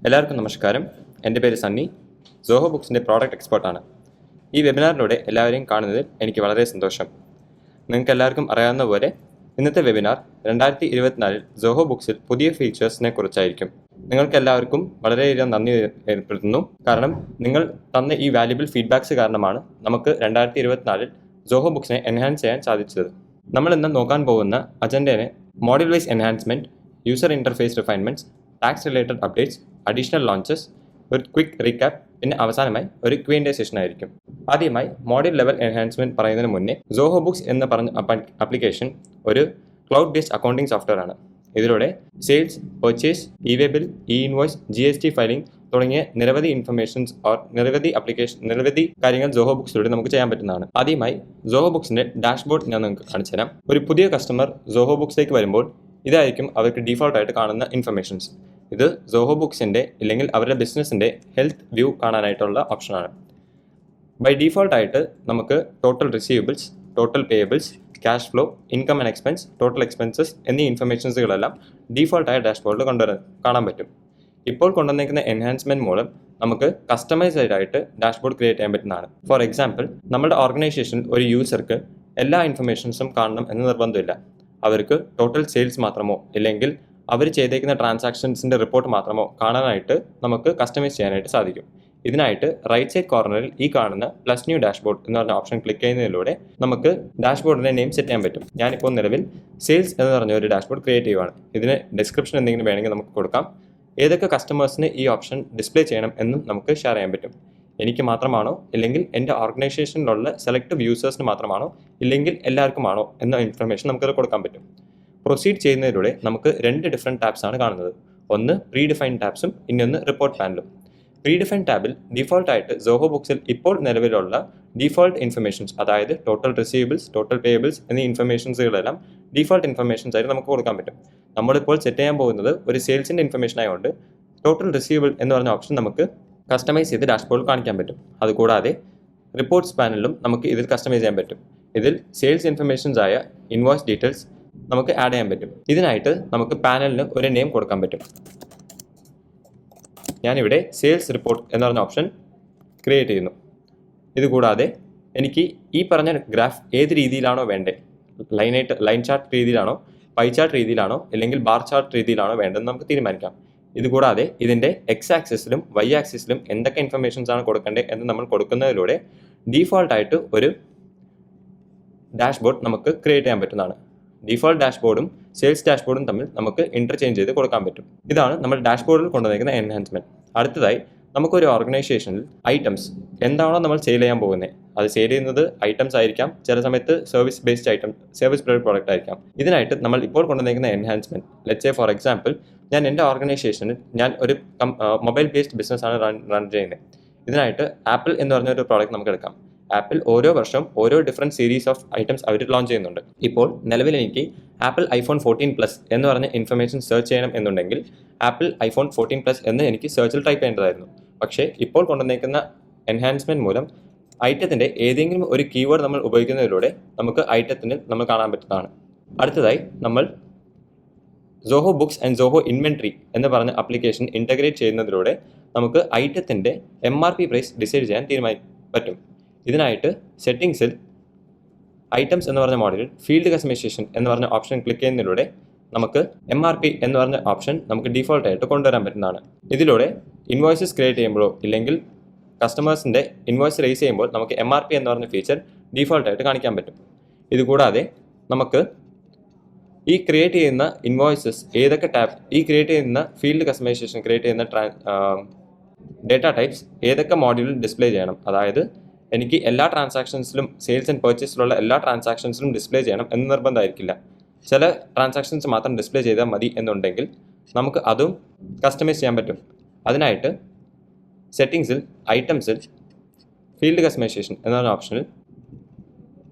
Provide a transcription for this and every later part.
എല്ലാവർക്കും നമസ്കാരം. എൻ്റെ പേര് സണ്ണി, സോഹോ ബുക്സിൻ്റെ പ്രോഡക്റ്റ് എക്സ്പേർട്ടാണ്. ഈ വെബിനാറിലൂടെ എല്ലാവരെയും കാണുന്നതിൽ എനിക്ക് വളരെ സന്തോഷം. നിങ്ങൾക്ക് എല്ലാവർക്കും അറിയാവുന്ന പോലെ ഇന്നത്തെ വെബിനാർ 2024 സോഹോ ബുക്സിൽ പുതിയ ഫീച്ചേഴ്സിനെ കുറിച്ചായിരിക്കും. നിങ്ങൾക്ക് എല്ലാവർക്കും വളരെയധികം നന്ദി ഏർപ്പെടുത്തുന്നു. കാരണം നിങ്ങൾ തന്ന ഈ വാല്യുബിൾ ഫീഡ്ബാക്സ് കാരണമാണ് നമുക്ക് 2024 സോഹോ ബുക്സിനെ എൻഹാൻസ് ചെയ്യാൻ സാധിച്ചത്. നമ്മൾ ഇന്ന് നോക്കാൻ പോകുന്ന അജണ്ടയെ module wise enhancement, user interface refinements, tax related updates, additional launches, ഒരു ക്വിക്ക് റീക്യാപ്പ്, പിന്നെ അവസാനമായി ഒരു Q&A സെഷൻ ആയിരിക്കും. ആദ്യമായി മോഡ്യൂൾ ലെവൽ എൻഹാൻസ്മെൻറ്റ് പറയുന്നതിന് മുന്നേ, സോഹോ ബുക്സ് എന്ന് പറഞ്ഞ ആപ്ലിക്കേഷൻ ഒരു ക്ലൗഡ് ബേസ്ഡ് അക്കൗണ്ടിംഗ് സോഫ്റ്റ്വെയർ ആണ്. ഇതിലൂടെ sales, purchase, e way bill, e invoice, GST filing തുടങ്ങിയ നിരവധി ഇൻഫർമേഷൻസ് നിരവധി കാര്യങ്ങൾ സോഹോ ബുക്സിലൂടെ നമുക്ക് ചെയ്യാൻ പറ്റുന്നതാണ്. ആദ്യമായി സോഹോ ബുക്സിന്റെ ഡാഷ്ബോർഡ് ഞാൻ നിങ്ങൾക്ക് കാണിച്ചു തരാം. ഒരു പുതിയ കസ്റ്റമർ സോഹോ ബുക്സിലേക്ക് വരുമ്പോൾ ഇതായിരിക്കും അവർക്ക് ഡീഫോൾട്ടായിട്ട് കാണുന്ന ഇൻഫർമേഷൻസ്. ഇത് സോഹോ ബുക്സിൻ്റെ ഇല്ലെങ്കിൽ അവരുടെ ബിസിനസ്സിൻ്റെ ഹെൽത്ത് വ്യൂ കാണാനായിട്ടുള്ള ഓപ്ഷനാണ്. ബൈ ഡീഫോൾട്ടായിട്ട് നമുക്ക് total receivables, total payables, cash flow, income and expense, total expenses എന്നീ ഇൻഫർമേഷൻസുകളെല്ലാം ഡീഫോൾട്ടായ ഡാഷ്ബോർഡിൽ കാണാൻ പറ്റും. ഇപ്പോൾ കൊണ്ടുവന്നിരിക്കുന്ന എൻഹാൻസ്മെൻറ്റ് മൂലം നമുക്ക് കസ്റ്റമൈസ്ഡ് ആയിട്ട് ഡാഷ്ബോർഡ് ക്രിയേറ്റ് ചെയ്യാൻ പറ്റുന്നതാണ്. ഫോർ എക്സാമ്പിൾ, നമ്മുടെ ഓർഗനൈസേഷനിൽ ഒരു യൂസർക്ക് എല്ലാ ഇൻഫർമേഷൻസും കാണണം എന്ന് നിർബന്ധമില്ല. അവർക്ക് ടോട്ടൽ സെയിൽസ് മാത്രമോ ഇല്ലെങ്കിൽ അവർ ചെയ്തേക്കുന്ന ട്രാൻസാക്ഷൻസിൻ്റെ റിപ്പോർട്ട് മാത്രമോ കാണാനായിട്ട് നമുക്ക് കസ്റ്റമൈസ് ചെയ്യാനായിട്ട് സാധിക്കും. ഇതിനായിട്ട് റൈറ്റ് സൈഡ് കോർണറിൽ ഈ കാണുന്ന പ്ലസ് ന്യൂ ഡാഷ്ബോർഡ് എന്ന് പറഞ്ഞ ഓപ്ഷൻ ക്ലിക്ക് ചെയ്യുന്നതിലൂടെ നമുക്ക് ഡാഷ്ബോർഡിൻ്റെ നെയിം സെറ്റ് ചെയ്യാൻ പറ്റും. ഞാനിപ്പോൾ നിലവിൽ സെയിൽസ് എന്ന് പറഞ്ഞ ഒരു ഡാഷ്ബോർഡ് ക്രിയേറ്റ് ചെയ്യുവാണ്. ഇതിന് ഡിസ്ക്രിപ്ഷൻ എന്തെങ്കിലും വേണമെങ്കിൽ നമുക്ക് കൊടുക്കാം. ഏതൊക്കെ കസ്റ്റമേഴ്സിന് ഈ ഓപ്ഷൻ ഡിസ്പ്ലേ ചെയ്യണം എന്നും നമുക്ക് ഷെയർ ചെയ്യാൻ പറ്റും. എനിക്ക് മാത്രമാണോ ഇല്ലെങ്കിൽ എൻ്റെ ഓർഗനൈസേഷനിലുള്ള സെലക്റ്റീവ് യൂസേഴ്സിന് മാത്രമാണോ ഇല്ലെങ്കിൽ എല്ലാവർക്കുമാണോ എന്ന ഇൻഫർമേഷൻ നമുക്കത് കൊടുക്കാൻ പറ്റും. പ്രൊസീഡ് ചെയ്യുന്നതിലൂടെ നമുക്ക് 2 ഡിഫറെൻറ്റ് ടാബ്സ് ആണ് കാണുന്നത്. ഒന്ന് പ്രീ ഡിഫൈൻ ടാബ്സും ഇന്നൊന്ന് റിപ്പോർട്ട് പാനലും. പ്രീ ഡിഫൈൻ ടാബിൽ ഡീഫോൾട്ടായിട്ട് സോഹോ ബുക്സിൽ ഇപ്പോൾ നിലവിലുള്ള ഡീഫോൾട്ട് ഇൻഫർമേഷൻസ്, അതായത് ടോട്ടൽ റിസീവബിൾസ്, ടോട്ടൽ പേയബിൾസ് എന്നീ ഇൻഫർമേഷൻസുകളെല്ലാം ഡീഫോൾട്ട് ഇൻഫർമേഷൻസ് ആയിട്ട് നമുക്ക് കൊടുക്കാൻ പറ്റും. നമ്മളിപ്പോൾ സെറ്റ് ചെയ്യാൻ പോകുന്നത് ഒരു സെയിൽസിൻ്റെ ഇൻഫർമേഷൻ ആയതുകൊണ്ട് ടോട്ടൽ റിസീവബിൾ എന്ന് പറഞ്ഞ ഓപ്ഷൻ നമുക്ക് കസ്റ്റമൈസ് ചെയ്ത് ഡാഷ്ബോർഡിൽ കാണിക്കാൻ പറ്റും. അതുകൂടാതെ റിപ്പോർട്ട്സ് പാനലിലും നമുക്ക് ഇതിൽ കസ്റ്റമൈസ് ചെയ്യാൻ പറ്റും. ഇതിൽ സെയിൽസ് ഇൻഫർമേഷൻസ് ആയ ഇൻവോയ്സ് ഡീറ്റെയിൽസ് നമുക്ക് ആഡ് ചെയ്യാൻ പറ്റും. ഇതിനായിട്ട് നമുക്ക് പാനലിന് ഒരു നെയിം കൊടുക്കാൻ പറ്റും. ഞാനിവിടെ സെയിൽസ് റിപ്പോർട്ട് എന്ന് പറഞ്ഞ ഓപ്ഷൻ ക്രിയേറ്റ് ചെയ്യുന്നു. ഇതുകൂടാതെ എനിക്ക് ഈ പറഞ്ഞ ഗ്രാഫ് ഏത് രീതിയിലാണോ വേണ്ടത്, ലൈൻ ചാർട്ട് രീതിയിലാണോ, പൈ ചാർട്ട് രീതിയിലാണോ അല്ലെങ്കിൽ ബാർ ചാർട്ട് രീതിയിലാണോ വേണ്ടതെന്ന് നമുക്ക് തീരുമാനിക്കാം. ഇതുകൂടാതെ ഇതിൻ്റെ എക്സ് ആക്സിസിലും വൈ ആക്സിസിലും എന്തൊക്കെ ഇൻഫർമേഷൻസ് ആണ് കൊടുക്കേണ്ടത് എന്ന് നമ്മൾ കൊടുക്കുന്നതിലൂടെ ഡീഫോൾട്ടായിട്ട് ഒരു ഡാഷ്ബോർഡ് നമുക്ക് ക്രിയേറ്റ് ചെയ്യാൻ പറ്റുന്നതാണ്. ഡീഫോൾട്ട് ഡാഷ്ബോർഡും സെയിൽസ് ഡാഷ്ബോർഡും തമ്മിൽ നമുക്ക് ഇൻ്റർചേഞ്ച് ചെയ്ത് കൊടുക്കാൻ പറ്റും. ഇതാണ് നമ്മൾ ഡാഷ്ബോർഡിൽ കൊണ്ടുവന്നിരിക്കുന്ന എൻഹാൻസ്മെൻറ്റ്. അടുത്തതായി നമുക്കൊരു ഓർഗനൈസേഷനിൽ ഐറ്റംസ് എന്താണോ നമ്മൾ സെയിൽ ചെയ്യാൻ പോകുന്നത്, അത് സെയിൽ ചെയ്യുന്നത് ഐറ്റംസ് ആയിരിക്കാം, ചില സമയത്ത് സർവീസ് ബേസ്ഡ് സർവീസ് പ്രോഡക്റ്റ് ആയിരിക്കാം. ഇതിനായിട്ട് നമ്മൾ ഇപ്പോൾ കൊണ്ടുവന്നിരിക്കുന്ന enhancement, let's say for example ഞാൻ എൻ്റെ ഓർഗനൈസേഷനിൽ ഞാൻ ഒരു മൊബൈൽ ബേസ്ഡ് ബിസിനസ്സാണ് റൺ ചെയ്യുന്നത്. ഇതിനായിട്ട് ആപ്പിൾ എന്ന് പറഞ്ഞൊരു പ്രോഡക്റ്റ് നമുക്ക് എടുക്കാം. ആപ്പിൾ ഓരോ വർഷവും ഓരോ ഡിഫറെൻറ്റ് സീരീസ് ഓഫ് ഐറ്റംസ് അവർ ലോഞ്ച് ചെയ്യുന്നുണ്ട്. ഇപ്പോൾ നിലവിൽ എനിക്ക് ആപ്പിൾ iPhone 14 എന്ന് പറഞ്ഞ ഇൻഫർമേഷൻ സെർച്ച് ചെയ്യണം എന്നുണ്ടെങ്കിൽ ആപ്പിൾ iPhone 14 എന്ന് എനിക്ക് സെർച്ചിൽ ടൈപ്പ് ചെയ്യേണ്ടതായിരുന്നു. പക്ഷേ ഇപ്പോൾ കൊണ്ടുവന്നിരിക്കുന്ന എൻഹാൻസ്മെൻറ്റ് മൂലം ഐറ്റത്തിൻ്റെ ഏതെങ്കിലും ഒരു കീവേഡ് നമ്മൾ ഉപയോഗിക്കുന്നതിലൂടെ നമുക്ക് ഐറ്റത്തിന് നമ്മൾ കാണാൻ പറ്റുന്നതാണ്. അടുത്തതായി നമ്മൾ Zoho books and Zoho inventory എന്ന് പറഞ്ഞ ആപ്ലിക്കേഷൻ ഇൻ്റഗ്രേറ്റ് ചെയ്യുന്നതിലൂടെ നമുക്ക് ഐറ്റത്തിൻ്റെ MRP പ്രൈസ് ഡിസൈഡ് ചെയ്യാൻ പറ്റും. ഇതിനായിട്ട് സെറ്റിംഗ്സിൽ ഐറ്റംസ് എന്ന് പറഞ്ഞ മോഡലിൽ ഫീൽഡ് കസ്റ്റമൈസേഷൻ എന്ന് പറഞ്ഞ ഓപ്ഷൻ ക്ലിക്ക് ചെയ്യുന്നതിലൂടെ നമുക്ക് MRP എന്ന് പറഞ്ഞ ഓപ്ഷൻ നമുക്ക് ഡീഫോൾട്ടായിട്ട് കൊണ്ടുവരാൻ പറ്റുന്നതാണ്. ഇതിലൂടെ ഇൻവോയ്സസ് ക്രിയേറ്റ് ചെയ്യുമ്പോഴോ ഇല്ലെങ്കിൽ കസ്റ്റമേഴ്സിൻ്റെ ഇൻവോയ്സ് റേസ് ചെയ്യുമ്പോൾ നമുക്ക് MRP എന്ന് പറഞ്ഞ ഫീച്ചർ ഡീഫോൾട്ടായിട്ട് കാണിക്കാൻ പറ്റും. ഇതുകൂടാതെ നമുക്ക് ഈ ക്രിയേറ്റ് ചെയ്യുന്ന ഇൻവോയ്സസ് ഏതൊക്കെ ക്രിയേറ്റ് ചെയ്യുന്ന ഫീൽഡ് കസ്റ്റമൈസേഷൻ ക്രിയേറ്റ് ചെയ്യുന്ന ഡേറ്റ ടൈപ്സ് ഏതൊക്കെ മോഡ്യൂളിൽ ഡിസ്പ്ലേ ചെയ്യണം, അതായത് എനിക്ക് എല്ലാ ട്രാൻസാക്ഷൻസിലും സെയിൽസ് ആൻഡ് പർച്ചേസിലുള്ള എല്ലാ ട്രാൻസാക്ഷൻസിലും ഡിസ്പ്ലേ ചെയ്യണം എന്ന് നിർബന്ധമായിരിക്കില്ല. ചില ട്രാൻസാക്ഷൻസ് മാത്രം ഡിസ്പ്ലേ ചെയ്താൽ മതി എന്നുണ്ടെങ്കിൽ നമുക്ക് അതും കസ്റ്റമൈസ് ചെയ്യാൻ പറ്റും. അതിനായിട്ട് സെറ്റിംഗ്സിൽ ഐറ്റംസിൽ ഫീൽഡ് കസ്റ്റമൈസേഷൻ എന്ന ഓപ്ഷനിൽ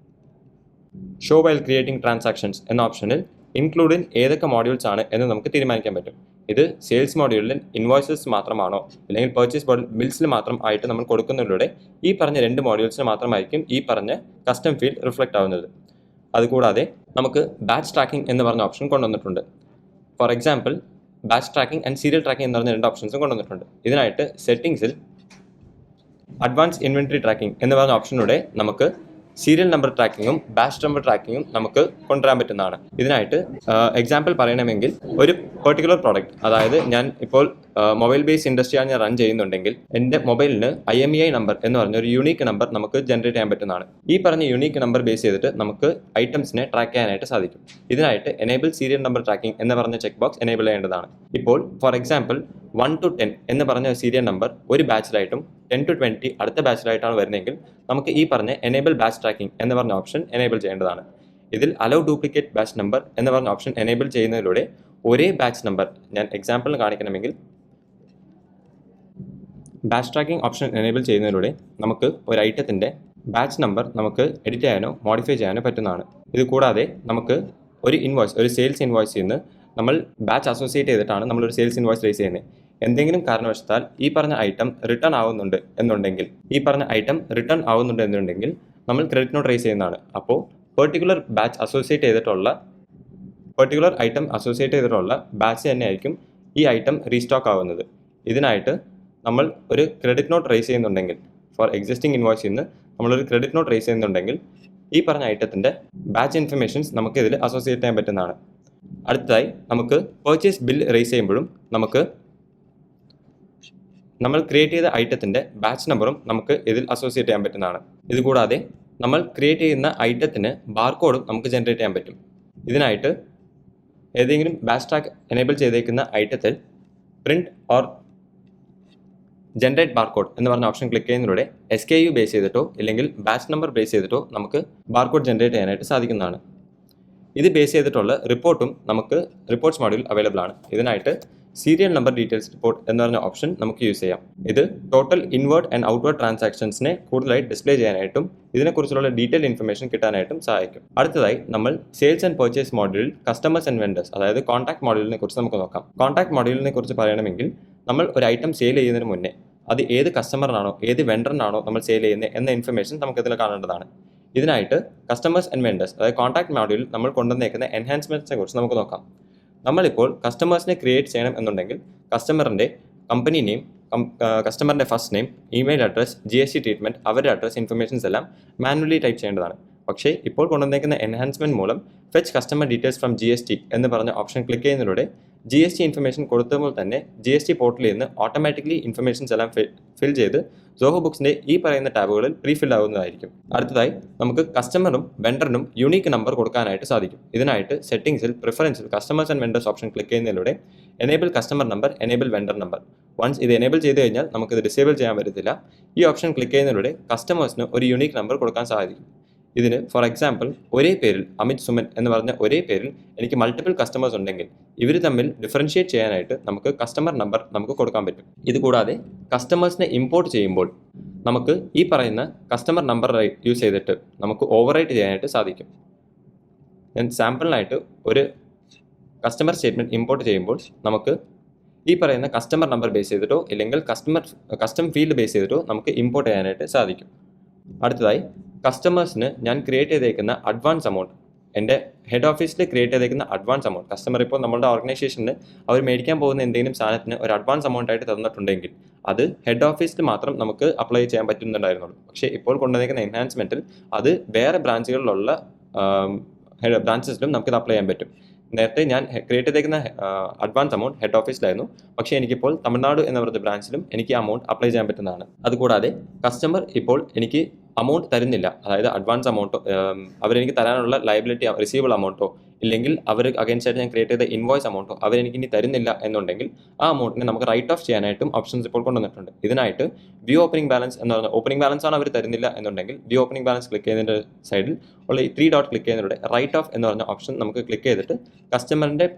ഷോ വൈൽ ക്രിയേറ്റിംഗ് ട്രാൻസാക്ഷൻസ് എന്ന ഓപ്ഷനിൽ ഇൻക്ലൂഡിൻ ഏതൊക്കെ മോഡ്യൂൾസ് ആണ് എന്ന് നമുക്ക് തീരുമാനിക്കാൻ പറ്റും. ഇത് സെയിൽസ് മോഡ്യൂളിൽ ഇൻവോയ്സസ് മാത്രമാണോ അല്ലെങ്കിൽ പർച്ചേസ് ബിൽസിൽ മാത്രം ആയിട്ട് നമ്മൾ കൊടുക്കുന്നതിലൂടെ ഈ പറഞ്ഞ 2 മോഡ്യൂൾസിന് മാത്രമായിരിക്കും ഈ പറഞ്ഞ കസ്റ്റം ഫീൽഡ് റിഫ്ലക്റ്റ് ആവുന്നത്. അതുകൂടാതെ നമുക്ക് ബാച്ച് ട്രാക്കിംഗ് എന്ന് പറഞ്ഞ ഓപ്ഷൻ കൊണ്ടുവന്നിട്ടുണ്ട്. For example batch tracking and serial tracking എന്ന് പറഞ്ഞ 2 ഓപ്ഷൻസും കൊണ്ടുവന്നിട്ടുണ്ട്. ഇതിനായിട്ട് സെറ്റിംഗ്സിൽ അഡ്വാൻസ് ഇൻവെൻറ്ററി ട്രാക്കിംഗ് എന്ന് പറഞ്ഞ ഓപ്ഷനിലൂടെ നമുക്ക് സീരിയൽ നമ്പർ ട്രാക്കിങ്ങും ബാച്ച് നമ്പർ ട്രാക്കിങ്ങും നമുക്ക് കൊണ്ടുവരാൻ പറ്റുന്നതാണ്. ഇതിനായിട്ട് എക്സാമ്പിൾ പറയണമെങ്കിൽ ഒരു പെർട്ടിക്കുലർ പ്രോഡക്റ്റ്, അതായത് ഞാൻ ഇപ്പോൾ മൊബൈൽ ബേസ് ഇൻഡസ്ട്രിയാണ് ഞാൻ റൺ ചെയ്യുന്നുണ്ടെങ്കിൽ എൻ്റെ മൊബൈലിന് IMEI നമ്പർ എന്ന് പറഞ്ഞ ഒരു യൂണീക്ക് നമ്പർ നമുക്ക് ജനറേറ്റ് ചെയ്യാൻ പറ്റുന്നതാണ്. ഈ പറഞ്ഞ യൂണീക്ക് നമ്പർ ബേസ് ചെയ്തിട്ട് നമുക്ക് ഐറ്റംസിനെ ട്രാക്ക് ചെയ്യാനായിട്ട് സാധിക്കും. ഇതിനായിട്ട് എനേബിൾ സീരിയൽ നമ്പർ ട്രാക്കിംഗ് എന്ന് പറഞ്ഞ ചെക്ക് ബോക്സ് എനേബിൾ ചെയ്യേണ്ടതാണ്. ഇപ്പോൾ ഫോർ എക്സാമ്പിൾ 1 to 10 എന്ന് പറഞ്ഞ സീരിയൽ നമ്പർ ഒരു ബാച്ചിലായിട്ടും 10 to 20 അടുത്ത ബാച്ചിലായിട്ടാണ് വരുന്നതെങ്കിൽ നമുക്ക് ഈ പറഞ്ഞ എനേബിൾ ബാച്ച് ട്രാക്കിംഗ് എന്ന് പറഞ്ഞ ഓപ്ഷൻ എനേബിൾ ചെയ്യേണ്ടതാണ്. ഇതിൽ അലോ ഡ്യൂപ്ലിക്കേറ്റ് ബാച്ച് നമ്പർ എന്ന് പറഞ്ഞ ഓപ്ഷൻ എനേബിൾ ചെയ്യുന്നതിലൂടെ ഒരേ ബാച്ച് നമ്പർ, ഞാൻ എക്സാമ്പിളിന് കാണിക്കണമെങ്കിൽ ബാച്ച് ട്രാക്കിംഗ് ഓപ്ഷൻ എനേബിൾ ചെയ്യുന്നതിലൂടെ നമുക്ക് ഒരു ഐറ്റത്തിൻ്റെ ബാച്ച് നമ്പർ നമുക്ക് എഡിറ്റ് ചെയ്യാനോ മോഡിഫൈ ചെയ്യാനോ പറ്റുന്നതാണ്. ഇത് കൂടാതെ നമുക്ക് ഒരു സെയിൽസ് ഇൻവോയ്സിൽ നിന്ന് നമ്മൾ ബാച്ച് അസോസിയേറ്റ് ചെയ്തിട്ടാണ് നമ്മളൊരു സെയിൽസ് ഇൻവോയ്സ് റേസ് ചെയ്യുന്നത്. എന്തെങ്കിലും കാരണവശാൽ ഈ പറഞ്ഞ ഐറ്റം റിട്ടേൺ ആവുന്നുണ്ട് എന്നുണ്ടെങ്കിൽ നമ്മൾ ക്രെഡിറ്റ് നോട്ട് റേസ് ചെയ്യുന്നതാണ്. അപ്പോൾ പെർട്ടിക്കുലർ ഐറ്റം അസോസിയേറ്റ് ചെയ്തിട്ടുള്ള ബാച്ച് തന്നെയായിരിക്കും ഈ ഐറ്റം റീസ്റ്റോക്ക് ആവുന്നത്. ഇതിനായിട്ട് നമ്മൾ ഒരു ക്രെഡിറ്റ് നോട്ട് റേസ് ചെയ്യുന്നുണ്ടെങ്കിൽ, ഫോർ എക്സിസ്റ്റിംഗ് ഇൻവോയ്സിൽ നിന്ന് നമ്മളൊരു ക്രെഡിറ്റ് നോട്ട് റേസ് ചെയ്യുന്നുണ്ടെങ്കിൽ ഈ പറഞ്ഞ ഐറ്റത്തിൻ്റെ ബാച്ച് ഇൻഫർമേഷൻസ് നമുക്ക് ഇതിൽ അസോസിയേറ്റ് ചെയ്യാൻ പറ്റുന്നതാണ്. അടുത്തതായി നമുക്ക് പർച്ചേസ് ബിൽ റേസ് ചെയ്യുമ്പോഴും നമുക്ക് നമ്മൾ ക്രിയേറ്റ് ചെയ്ത ഐറ്റത്തിൻ്റെ ബാച്ച് നമ്പറും നമുക്ക് ഇതിൽ അസോസിയേറ്റ് ചെയ്യാൻ പറ്റുന്നതാണ്. ഇതുകൂടാതെ നമ്മൾ ക്രിയേറ്റ് ചെയ്യുന്ന ഐറ്റത്തിന് ബാർകോഡും നമുക്ക് ജനറേറ്റ് ചെയ്യാൻ പറ്റും. ഇതിനായിട്ട് ഏതെങ്കിലും ബാച്ച് ട്രാക്ക് എനേബിൾ ചെയ്തേക്കുന്ന ഐറ്റത്തിൽ പ്രിൻറ്റ് ഓർ ജനറേറ്റ് ബാർകോഡ് എന്ന് പറഞ്ഞ ഓപ്ഷൻ ക്ലിക്ക് ചെയ്യുന്നതിലൂടെ SKU ബേസ് ചെയ്തിട്ടോ ഇല്ലെങ്കിൽ ബാച്ച് നമ്പർ ബേസ് ചെയ്തിട്ടോ നമുക്ക് ബാർകോഡ് ജനറേറ്റ് ചെയ്യാനായിട്ട് സാധിക്കുന്നതാണ്. ഇത് ബേസ് ചെയ്തിട്ടുള്ള റിപ്പോർട്ടും നമുക്ക് റിപ്പോർട്ട്സ് മോഡ്യൂൾ അവൈലബിൾ ആണ്. ഇതിനായിട്ട് സീരിയൽ നമ്പർ ഡീറ്റെയിൽസ് റിപ്പോർട്ട് എന്ന് പറഞ്ഞ ഓപ്ഷൻ നമുക്ക് യൂസ് ചെയ്യാം. ഇത് ടോട്ടൽ ഇൻവേർഡ് ആൻഡ് ഔട്ട്വേർഡ് ട്രാൻസാക്ഷൻസിനെ കൂടുതലായി ഡിസ്പ്ലേ ചെയ്യാനായിട്ടും ഇതിനെക്കുറിച്ചുള്ള ഡീറ്റെയിൽ ഇൻഫർമേഷൻ കിട്ടാനായിട്ടും സഹായിക്കും. അടുത്തതായി നമ്മൾ സെയിൽസ് ആൻഡ് പർച്ചേസ് മോഡ്യൂളിൽ കസ്റ്റമേഴ്സ് ആൻഡ് വെൻഡേഴ്സ്, അതായത് കോൺടാക്ട് മോഡ്യൂളിനെ കുറിച്ച് നമുക്ക് നോക്കാം. കോൺടാക്ട് മോഡ്യൂളിനെ കുറിച്ച് പറയണമെങ്കിൽ നമ്മൾ ഒരു ഐറ്റം സെയിൽ ചെയ്യുന്നതിന് മുന്നേ അത് ഏത് കസ്റ്റമറിനാണോ ഏത് വെണ്ടറിനാണോ നമ്മൾ സെയിൽ ചെയ്യുന്നത് എന്ന ഇൻഫർമേഷൻ നമുക്കിതിൽ കാണേണ്ടതാണ്. ഇതിനായിട്ട് കസ്റ്റമേഴ്സ് ആൻഡ് വെൻഡേഴ്സ്, അതായത് കോൺടാക്ട് മോഡ്യൂളിൽ നമ്മൾ കൊണ്ടുവന്നേക്കുന്ന എൻഹാൻസ്മെൻറ്റ്സിനെ കുറിച്ച് നമുക്ക് നോക്കാം. നമ്മളിപ്പോൾ കസ്റ്റമേഴ്സിനെ ക്രിയേറ്റ് ചെയ്യണം എന്നുണ്ടെങ്കിൽ കസ്റ്റമറിൻ്റെ കമ്പനി നെയിം, കസ്റ്റമറിൻ്റെ first name, email address, GST treatment, അവരുടെ അഡ്രസ് ഇൻഫർമേഷൻസ് എല്ലാം മാനുവലി ടൈപ്പ് ചെയ്യേണ്ടതാണ്. പക്ഷേ ഇപ്പോൾ കൊണ്ടുവന്നേക്കുന്ന എൻഹാൻസ്മെൻറ്റ് മൂലം fetch customer details from GST എന്ന് പറഞ്ഞ ഓപ്ഷൻ ക്ലിക്ക് ചെയ്യുന്നതിലൂടെ GST ഇൻഫർമേഷൻ കൊടുത്തപ്പോൾ തന്നെ GST പോർട്ടലിൽ നിന്ന് ഓട്ടോമാറ്റിക്കലി ഇൻഫർമേഷൻസ് എല്ലാം ഫിൽ ചെയ്ത് സോഹോ ബുക്സിൻ്റെ ഈ പറയുന്ന ടാബുകളിൽ പ്രീഫിൽ ആവുന്നതായിരിക്കും. അടുത്തതായി നമുക്ക് കസ്റ്റമറും വെണ്ടറിനും യൂണീക്ക് നമ്പർ കൊടുക്കാനായിട്ട് സാധിക്കും. ഇതിനായിട്ട് സെറ്റിംഗ്സിൽ പ്രിഫറൻസിൽ customers and vendors option click ചെയ്യുന്നതിലൂടെ enable customer number, enable vendor number. Once ഇത് എനേബിൾ ചെയ്ത് കഴിഞ്ഞാൽ നമുക്കിത് ഡിസേബിൾ ചെയ്യാൻ പറ്റത്തില്ല. ഈ ഓപ്ഷൻ ക്ലിക്ക് ചെയ്യുന്നതിലൂടെ കസ്റ്റമേഴ്സിന് ഒരു യൂണീക്ക് നമ്പർ കൊടുക്കാൻ സാധിക്കും. ഇതിന് ഫോർ എക്സാമ്പിൾ ഒരേ പേരിൽ അമിത് സുമൻ എന്ന് പറഞ്ഞ ഒരേ പേരിൽ എനിക്ക് മൾട്ടിപ്പിൾ കസ്റ്റമേഴ്സ് ഉണ്ടെങ്കിൽ ഇവർ തമ്മിൽ ഡിഫറൻഷിയേറ്റ് ചെയ്യാനായിട്ട് നമുക്ക് കസ്റ്റമർ നമ്പർ നമുക്ക് കൊടുക്കാൻ പറ്റും. ഇതുകൂടാതെ കസ്റ്റമേഴ്സിനെ ഇമ്പോർട്ട് ചെയ്യുമ്പോൾ നമുക്ക് ഈ പറയുന്ന കസ്റ്റമർ നമ്പർ യൂസ് ചെയ്തിട്ട് നമുക്ക് ഓവർറൈറ്റ് ചെയ്യാനായിട്ട് സാധിക്കും. ഞാൻ സാമ്പിളിനായിട്ട് ഒരു കസ്റ്റമർ സ്റ്റേറ്റ്മെൻറ്റ് ഇമ്പോർട്ട് ചെയ്യുമ്പോൾ നമുക്ക് ഈ പറയുന്ന കസ്റ്റമർ നമ്പർ ബേസ് ചെയ്തിട്ടോ ഇല്ലെങ്കിൽ കസ്റ്റം ഫീൽഡ് ബേസ് ചെയ്തിട്ടോ നമുക്ക് ഇമ്പോർട്ട് ചെയ്യാനായിട്ട് സാധിക്കും. അടുത്തതായി കസ്റ്റമേഴ്സിന് ഞാൻ ക്രിയേറ്റ് ചെയ്തേക്കുന്ന അഡ്വാൻസ് എമൗണ്ട്, എൻ്റെ ഹെഡ് ഓഫീസിൽ ക്രിയേറ്റ് ചെയ്തേക്കുന്ന അഡ്വാൻസ് എമൗണ്ട്, കസ്റ്റമർ ഇപ്പോൾ നമ്മുടെ ഓർഗനൈസേഷനിൽ അവർ മേടിക്കാൻ പോകുന്ന എന്തെങ്കിലും സാധനത്തിന് ഒരു അഡ്വാൻസ് എമൗണ്ട് ആയിട്ട് തന്നിട്ടുണ്ടെങ്കിൽ അത് ഹെഡ് ഓഫീസിൽ മാത്രം നമുക്ക് അപ്ലൈ ചെയ്യാൻ പറ്റുന്നുണ്ടായിരുന്നുള്ളൂ. പക്ഷേ ഇപ്പോൾ കൊണ്ടുവന്നേക്കുന്ന എൻഹാൻസ്മെൻറ്റിൽ അത് വേറെ ബ്രാഞ്ചുകളിലുള്ള ബ്രാഞ്ചസിലും നമുക്കിത് അപ്ലൈ ചെയ്യാൻ പറ്റും. നേരത്തെ ഞാൻ ക്രിയേറ്റ് ചെയ്തേക്കുന്ന അഡ്വാൻസ് എമൗണ്ട് ഹെഡ് ഓഫീസിലായിരുന്നു, പക്ഷേ എനിക്കിപ്പോൾ തമിഴ്നാട് എന്ന പറഞ്ഞ ബ്രാഞ്ചിലും എനിക്ക് അമൗണ്ട് അപ്ലൈ ചെയ്യാൻ പറ്റുന്നതാണ്. അതുകൂടാതെ കസ്റ്റമർ ഇപ്പോൾ എനിക്ക് അമൗണ്ട് തരുന്നില്ല, അതായത് അഡ്വാൻസ് എമൗണ്ടോ അവരെനിക്ക് തരാനുള്ള ലയബിലിറ്റി റിസീവബിൾ എമൗണ്ടോ ഇല്ലെങ്കിൽ അവർ അഗൈൻസ്റ്റ് ആയിട്ട് ഞാൻ ക്രിയേറ്റ് ചെയ്ത ഇൻവോയ്സ് എമൗണ്ടോ അവരെനിക്ക് ഇനി തരുന്നില്ല എന്നുണ്ടെങ്കിൽ ആ അമൗണ്ടിനെ നമുക്ക് റൈറ്റ് ഓഫ് ചെയ്യാനായിട്ടും ഓപ്ഷൻസ് ഇപ്പോൾ കൊണ്ടുവന്നിട്ടുണ്ട്. ഇതിനായിട്ട് വ്യൂ ഓപ്പണിംഗ് ബാലൻസ് എന്ന് പറഞ്ഞാൽ ഓപ്പണിംഗ് ബാലൻസ് ആണ് അവർ തരുന്നില്ല എന്നുണ്ടെങ്കിൽ വ്യൂ ഓപ്പണിംഗ് ബാലൻസ് ക്ലിക്ക് ചെയ്യുന്നതിൻ്റെ സൈഡിൽ ഉള്ള ഈ 3 ഡോട്ട് ക്ലിക്ക് ചെയ്യുന്നതിലൂടെ റൈറ്റ് ഓഫ് എന്ന് പറഞ്ഞ ഓപ്ഷൻ നമുക്ക് ക്ലിക്ക് ചെയ്തിട്ട് കസ്റ്റമറിൻ്റെ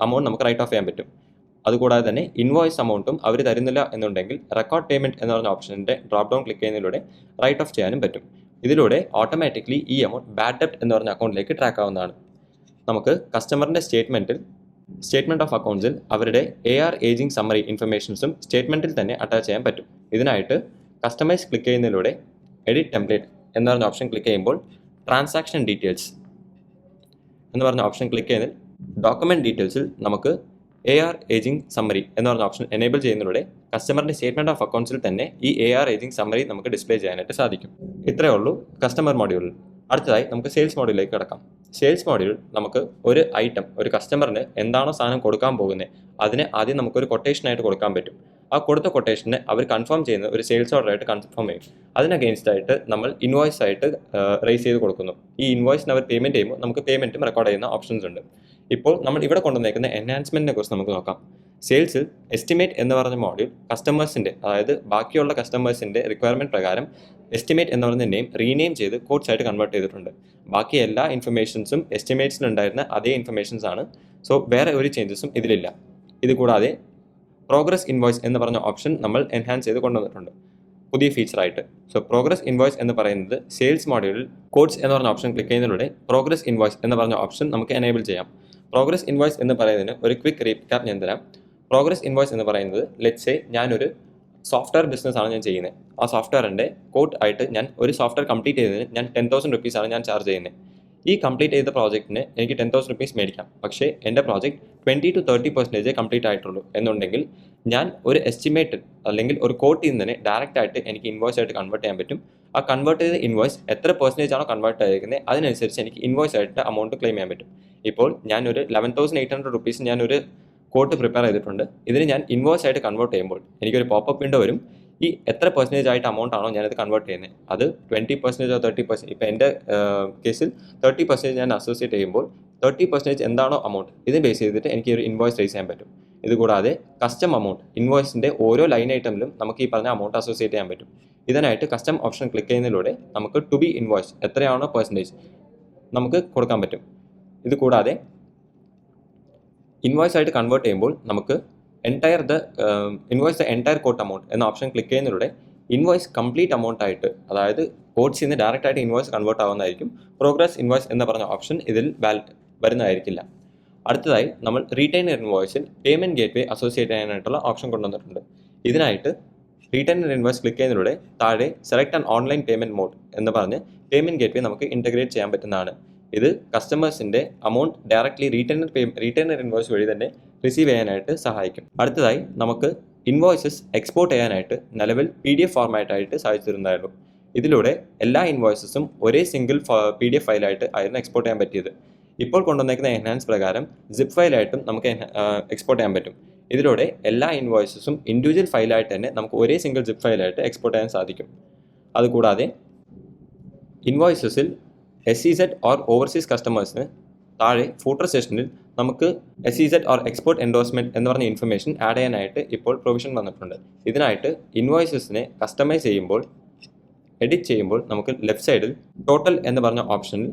അമൗണ്ട് നമുക്ക് റൈറ്റ് ഓഫ് ചെയ്യാൻ പറ്റും. അതുകൂടാതെ തന്നെ ഇൻവോയ്സ് എമൗണ്ടും അവർ തരുന്നില്ല എന്നുണ്ടെങ്കിൽ റെക്കോർഡ് പേയ്മെൻറ്റ് എന്ന് പറഞ്ഞ ഓപ്ഷൻ്റെ ഡ്രോപ്പ് ഡൗൺ ക്ലിക്ക് ചെയ്യുന്നതിലൂടെ റൈറ്റ് ഓഫ് ചെയ്യാനും പറ്റും. ഇതിലൂടെ ഓട്ടോമാറ്റിക്കലി ഈ എമൗണ്ട് ബാഡ് ഡെപ്റ്റ് എന്ന് പറഞ്ഞ അക്കൗണ്ടിലേക്ക് ട്രാക്ക് ആവുന്നതാണ്. നമുക്ക് കസ്റ്റമറിൻ്റെ സ്റ്റേറ്റ്മെൻറ്റ് ഓഫ് അക്കൗണ്ട്സിൽ അവരുടെ AR ഏജിംഗ് സമ്മറി ഇൻഫർമേഷൻസും സ്റ്റേറ്റ്മെൻറ്റിൽ തന്നെ അറ്റാച്ച് ചെയ്യാൻ പറ്റും. ഇതിനായിട്ട് കസ്റ്റമൈസ് ക്ലിക്ക് ചെയ്യുന്നതിലൂടെ എഡിറ്റ് ടെംപ്ലേറ്റ് എന്ന് പറഞ്ഞ ഓപ്ഷൻ ക്ലിക്ക് ചെയ്യുമ്പോൾ ട്രാൻസാക്ഷൻ ഡീറ്റെയിൽസ് എന്ന് പറഞ്ഞ ഓപ്ഷൻ ക്ലിക്ക് ചെയ്യുന്നതിൽ ഡോക്യുമെൻറ്റ് ഡീറ്റെയിൽസിൽ നമുക്ക് AR ഏജിംഗ് സമ്മറി എന്ന് പറഞ്ഞ ഓപ്ഷൻ എനേബിൾ ചെയ്യുന്നതിലൂടെ കസ്റ്റമറിന്റെ സ്റ്റേറ്റ്മെന്റ് ഓഫ് അക്കൗണ്ട്സിൽ തന്നെ ഈ AR ഏജിംഗ് സമ്മറി നമുക്ക് ഡിസ്പ്ലേ ചെയ്യാനായിട്ട് സാധിക്കും. ഇത്രയേ ഉള്ളൂ കസ്റ്റമർ മോഡ്യൂളിൽ. അടുത്തതായി നമുക്ക് സെയിൽസ് മോഡ്യൂളിലേക്ക് കിടക്കാം. സെയിൽസ് മോഡ്യൂൾ നമുക്ക് ഒരു ഐറ്റം, ഒരു കസ്റ്റമറിന് എന്താണോ സാധനം കൊടുക്കാൻ പോകുന്നത് അതിനെ ആദ്യം നമുക്കൊരു കൊട്ടേഷനായിട്ട് കൊടുക്കാൻ പറ്റും. ആ കൊടുത്ത കൊട്ടേഷനെ അവർ കൺഫേം ചെയ്യുന്ന ഒരു സെയിൽസ് ഓർഡർ ആയിട്ട് കൺഫേം ചെയ്യും. അതിന് അഗെയിൻസ്റ്റ് ആയിട്ട് നമ്മൾ ഇൻവോയ്സ് ആയിട്ട് റേസ് ചെയ്ത് കൊടുക്കുന്നു. ഈ ഇൻവോയ്സിന് അവർ പേയ്മെന്റ് ചെയ്യുമ്പോൾ നമുക്ക് പേയ്മെന്റും റെക്കോർഡ് ചെയ്യുന്ന ഓപ്ഷൻസ് ഉണ്ട്. ഇപ്പോൾ നമ്മൾ ഇവിടെ കൊണ്ടുവന്നേക്കുന്ന എൻഹാൻസ്മെന്റിനെ കുറിച്ച് നമുക്ക് നോക്കാം. സെയിൽസിൽ എസ്റ്റിമേറ്റ് എന്ന് പറഞ്ഞ മോഡ്യൂൾ കസ്റ്റമേഴ്സിന്റെ, അതായത് ബാക്കിയുള്ള കസ്റ്റമേഴ്സിന്റെ റിക്വയർമെന്റ് പ്രകാരം എസ്റ്റിമേറ്റ് എന്ന് പറഞ്ഞ നെയിം റീനെയിം ചെയ്ത് കോഡ്സ് ആയിട്ട് കൺവേർട്ട് ചെയ്തിട്ടുണ്ട്. ബാക്കി എല്ലാ ഇൻഫർമേഷൻസും എസ്റ്റിമേറ്റ്സിലുണ്ടായിരുന്ന അതേ ഇൻഫർമേഷൻസ് ആണ്. സോ വേറെ ഒരു ചേഞ്ചസും ഇതിലില്ല. ഇത് കൂടാതെ പ്രോഗ്രസ് ഇൻവോയ്സ് എന്ന് പറഞ്ഞ ഓപ്ഷൻ നമ്മൾ എൻഹാൻസ് ചെയ്ത് കൊണ്ടുവന്നിട്ടുണ്ട് പുതിയ ഫീച്ചറായിട്ട്. സോ പ്രോഗ്രസ് ഇൻവോയ്സ് എന്ന് പറയുന്നത് സെയിൽസ് മോഡ്യൂളിൽ കോഡ്സ് എന്ന് പറഞ്ഞ ഓപ്ഷൻ ക്ലിക്ക് ചെയ്യുന്നതിലൂടെ പ്രോഗ്രസ് ഇൻവോയ്സ് എന്ന് പറഞ്ഞ ഓപ്ഷൻ നമുക്ക് എനേബിൾ ചെയ്യാം. പ്രോഗ്രസ് ഇൻവോയ്സ് എന്ന് പറയുന്നതിന് ഒരു ക്വിക്ക് റീക്യാപ്പ് ഞാൻ തരാം. പ്രോഗ്രസ് ഇൻവോയ്സ് എന്ന് പറയുന്നത്, ലെറ്റ്സ് സേ ഞാനൊരു സോഫ്റ്റ്വെയർ ബിസിനസ് ആണ് ഞാൻ ചെയ്യുന്നത്. ആ സോഫ്റ്റ്വെയറിൻ്റെ കോഡ് ആയിട്ട് ഞാൻ ഒരു സോഫ്റ്റ്വെയർ കംപ്ലീറ്റ് ചെയ്തതിന് ഞാൻ 10,000 rupees ഞാൻ ചാർജ് ചെയ്യുന്നത്. ഈ കംപ്ലീറ്റ് ചെയ്ത പ്രോജക്റ്റിന് എനിക്ക് 10,000 rupees മേടിക്കാം. പക്ഷേ എൻ്റെ പ്രോജക്റ്റ് 20 to 30% കംപ്ലീറ്റ് ആയിട്ടുള്ളൂ എന്നുണ്ടെങ്കിൽ ഞാൻ ഒരു എസ്റ്റിമേറ്റ് അല്ലെങ്കിൽ ഒരു കോട്ടിൽ നിന്ന് തന്നെ ഡയറക്റ്റ് ആയിട്ട് എനിക്ക് ഇൻവോയ്സ് ആയിട്ട് കൺവേർട്ട് ചെയ്യാൻ പറ്റും. ആ കൺവേർട്ട് ചെയ്ത ഇൻവോയ്സ് എത്ര പെർസെൻറ്റേജ് ആണോ കൺവേർട്ട് ആയിരിക്കുന്നത് അതിനനുസരിച്ച് എനിക്ക് ഇൻവോയ്സ് ആയിട്ട് എമൗണ്ട് ക്ലെയിം ചെയ്യാൻ പറ്റും. ഇപ്പോൾ ഞാനൊരു 11,800 rupees ഞാനൊരു കോട്ട് പ്രിപ്പയർ ചെയ്തിട്ടുണ്ട്. ഇതിന് ഞാൻ ഇൻവോയ്സ് ആയിട്ട് കൺവേർട്ട് ചെയ്യുമ്പോൾ എനിക്കൊരു പോപ്പപ്പ് വിൻഡോ വരും. ഈ എത്ര പെർസെൻറ്റേജ് ആയിട്ട് എമൗണ്ട് ആണോ ഞാനത് കൺവേർട്ട് ചെയ്യുന്നത്, അത് 20% 30%. ഇപ്പോൾ എൻ്റെ കേസിൽ 30% ഞാൻ അസോസിയേറ്റ് ചെയ്യുമ്പോൾ 30% എന്താണോ എമൗണ്ട് ഇത് ബേസ് ചെയ്തിട്ട് എനിക്ക് ഒരു ഇൻവോയ്സ് റേസ് ചെയ്യാൻ പറ്റും. ഇതുകൂടാതെ കസ്റ്റം എമൗണ്ട്, ഇൻവോയ്സിൻ്റെ ഓരോ ലൈൻ ഐറ്റമിലും നമുക്ക് ഈ പറഞ്ഞ എമൗണ്ട് അസോസിയേറ്റ് ചെയ്യാൻ പറ്റും. ഇതിനായിട്ട് കസ്റ്റം ഓപ്ഷൻ ക്ലിക്ക് ചെയ്യുന്നതിലൂടെ നമുക്ക് ടു ബി ഇൻവോയ്സ് എത്രയാണോ പെർസെൻറ്റേജ് നമുക്ക് കൊടുക്കാൻ പറ്റും. ഇതുകൂടാതെ ഇൻവോയ്സ് ആയിട്ട് കൺവേർട്ട് ചെയ്യുമ്പോൾ നമുക്ക് invoice the entire quote amount എന്ന ഓപ്ഷൻ ക്ലിക്ക് ചെയ്യുന്നതിലൂടെ ഇൻവോയ്സ് കംപ്ലീറ്റ് എമൗണ്ട് ആയിട്ട്, അതായത് കോഡ്സിൽ നിന്ന് ഡയറക്റ്റ് ആയിട്ട് ഇൻവോയ്സ് കൺവേർട്ട് ആവുന്നതായിരിക്കും. പ്രോഗ്രസ് ഇൻവോയ്സ് എന്ന് പറഞ്ഞ ഓപ്ഷൻ ഇതിൽ വരുന്നതായിരിക്കില്ല. അടുത്തതായി നമ്മൾ റീറ്റെയിനർ ഇൻവോയ്സിൽ പേയ്മെൻറ്റ് ഗേറ്റ്വേ അസോസിയേറ്റ് ചെയ്യാനായിട്ടുള്ള ഓപ്ഷൻ കൊണ്ടുവന്നിട്ടുണ്ട്. ഇതിനായിട്ട് റീറ്റെയിനർ ഇൻവോയ്സ് ക്ലിക്ക് ചെയ്യുന്നതിലൂടെ താഴെ select an online payment mode എന്ന് പറഞ്ഞ് പേയ്മെൻറ്റ് ഗേറ്റ്വേ നമുക്ക് ഇൻറ്റഗ്രേറ്റ് ചെയ്യാൻ പറ്റുന്നതാണ്. ഇത് കസ്റ്റമേഴ്സിൻ്റെ എമൗണ്ട് ഡയറക്റ്റ്ലി റീറ്റെയിനർ ഇൻവോയ്സ് വഴി തന്നെ റിസീവ് ചെയ്യാനായിട്ട് സഹായിക്കും. അടുത്തതായി നമുക്ക് ഇൻവോയ്സസ് എക്സ്പോർട്ട് ചെയ്യാനായിട്ട് നിലവിൽ PDF ഫോർമാറ്റായിട്ട് സാധിച്ചിരുന്നായിരുന്നു. ഇതിലൂടെ എല്ലാ ഇൻവോയ്സസും ഒരേ സിംഗിൾ PDF ഫയലായിട്ട് ആയിരുന്നു എക്സ്പോർട്ട് ചെയ്യാൻ പറ്റിയത്. ഇപ്പോൾ കൊണ്ടുവന്നേക്കുന്ന എൻഹാൻസ് പ്രകാരം സിപ്പ് ഫയലായിട്ടും നമുക്ക് എക്സ്പോർട്ട് ചെയ്യാൻ പറ്റും. ഇതിലൂടെ എല്ലാ ഇൻവോയ്സസും ഇൻഡിവിജ്വൽ ഫയലായിട്ട് തന്നെ നമുക്ക് ഒരേ സിംഗിൾ സിപ്പ് ഫയലായിട്ട് എക്സ്പോർട്ട് ചെയ്യാൻ സാധിക്കും. അതുകൂടാതെ ഇൻവോയ്സസിൽ SEZ ഓർ ഓവർസീസ് കസ്റ്റമേഴ്സിന് താഴെ ഫൂട്ടർ സെക്ഷനിൽ നമുക്ക് SEZ ഓർ എക്സ്പോർട്ട് എൻഡോഴ്സ്മെൻറ്റ് എന്ന് പറഞ്ഞ ഇൻഫർമേഷൻ ആഡ് ചെയ്യാനായിട്ട് ഇപ്പോൾ പ്രൊവിഷൻ വന്നിട്ടുണ്ട്. ഇതിനായിട്ട് ഇൻവോയ്സസിനെ കസ്റ്റമൈസ് ചെയ്യുമ്പോൾ, എഡിറ്റ് ചെയ്യുമ്പോൾ നമുക്ക് ലെഫ്റ്റ് സൈഡിൽ ടോട്ടൽ എന്ന് പറഞ്ഞ ഓപ്ഷനിൽ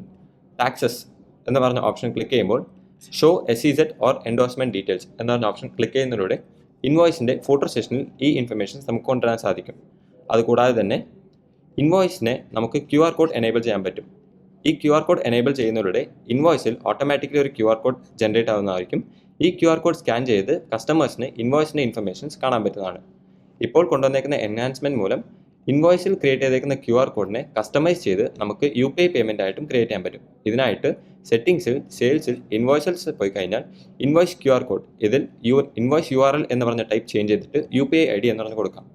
ടാക്സസ് എന്ന് പറഞ്ഞ ഓപ്ഷൻ ക്ലിക്ക് ചെയ്യുമ്പോൾ show SEZ or endorsement details എന്ന് പറഞ്ഞ ഓപ്ഷൻ ക്ലിക്ക് ചെയ്യുന്നതിലൂടെ ഇൻവോയ്സിൻ്റെ ഫൂട്ടർ സെക്ഷനിൽ ഈ ഇൻഫർമേഷൻ നമുക്ക് കൊണ്ടുവരാൻ സാധിക്കും. അതുകൂടാതെ തന്നെ ഇൻവോയ്സിനെ നമുക്ക് QR കോഡ് എനേബിൾ ചെയ്യാൻ പറ്റും. ഈ QR കോഡ് എനേബിൾ ചെയ്യുന്നതിലൂടെ ഇൻവോയ്സിൽ ഓട്ടോമാറ്റിക്കലി ഒരു QR കോഡ് ജനറേറ്റ് ആവുന്നതായിരിക്കും. ഈ QR കോഡ് സ്കാൻ ചെയ്ത് കസ്റ്റമേഴ്സിന് ഇൻവോയ്സിൻ്റെ ഇൻഫർമേഷൻസ് കാണാൻ പറ്റുന്നതാണ്. ഇപ്പോൾ കൊണ്ടുവന്നേക്കുന്ന എൻഹാൻസ്മെൻറ്റ് മൂലം ഇൻവോയ്സിൽ ക്രിയേറ്റ് ചെയ്തേക്കുന്ന QR കോഡിനെ കസ്റ്റമൈസ് ചെയ്ത് നമുക്ക് UPI പേയ്മെൻ്റ് ആയിട്ടും ക്രിയേറ്റ് ചെയ്യാൻ പറ്റും. ഇതിനായിട്ട് സെറ്റിംഗ്സിൽ സെയിൽസിൽ ഇൻവോയ്സസ് പോയി കഴിഞ്ഞാൽ ഇൻവോയ്സ് QR കോഡ് ഇതിൽ ഇൻവോയ്സ് URL എന്ന് പറഞ്ഞ ടൈപ്പ് ചേഞ്ച് ചെയ്തിട്ട് UPI ID എന്ന് പറഞ്ഞ് കൊടുക്കാം.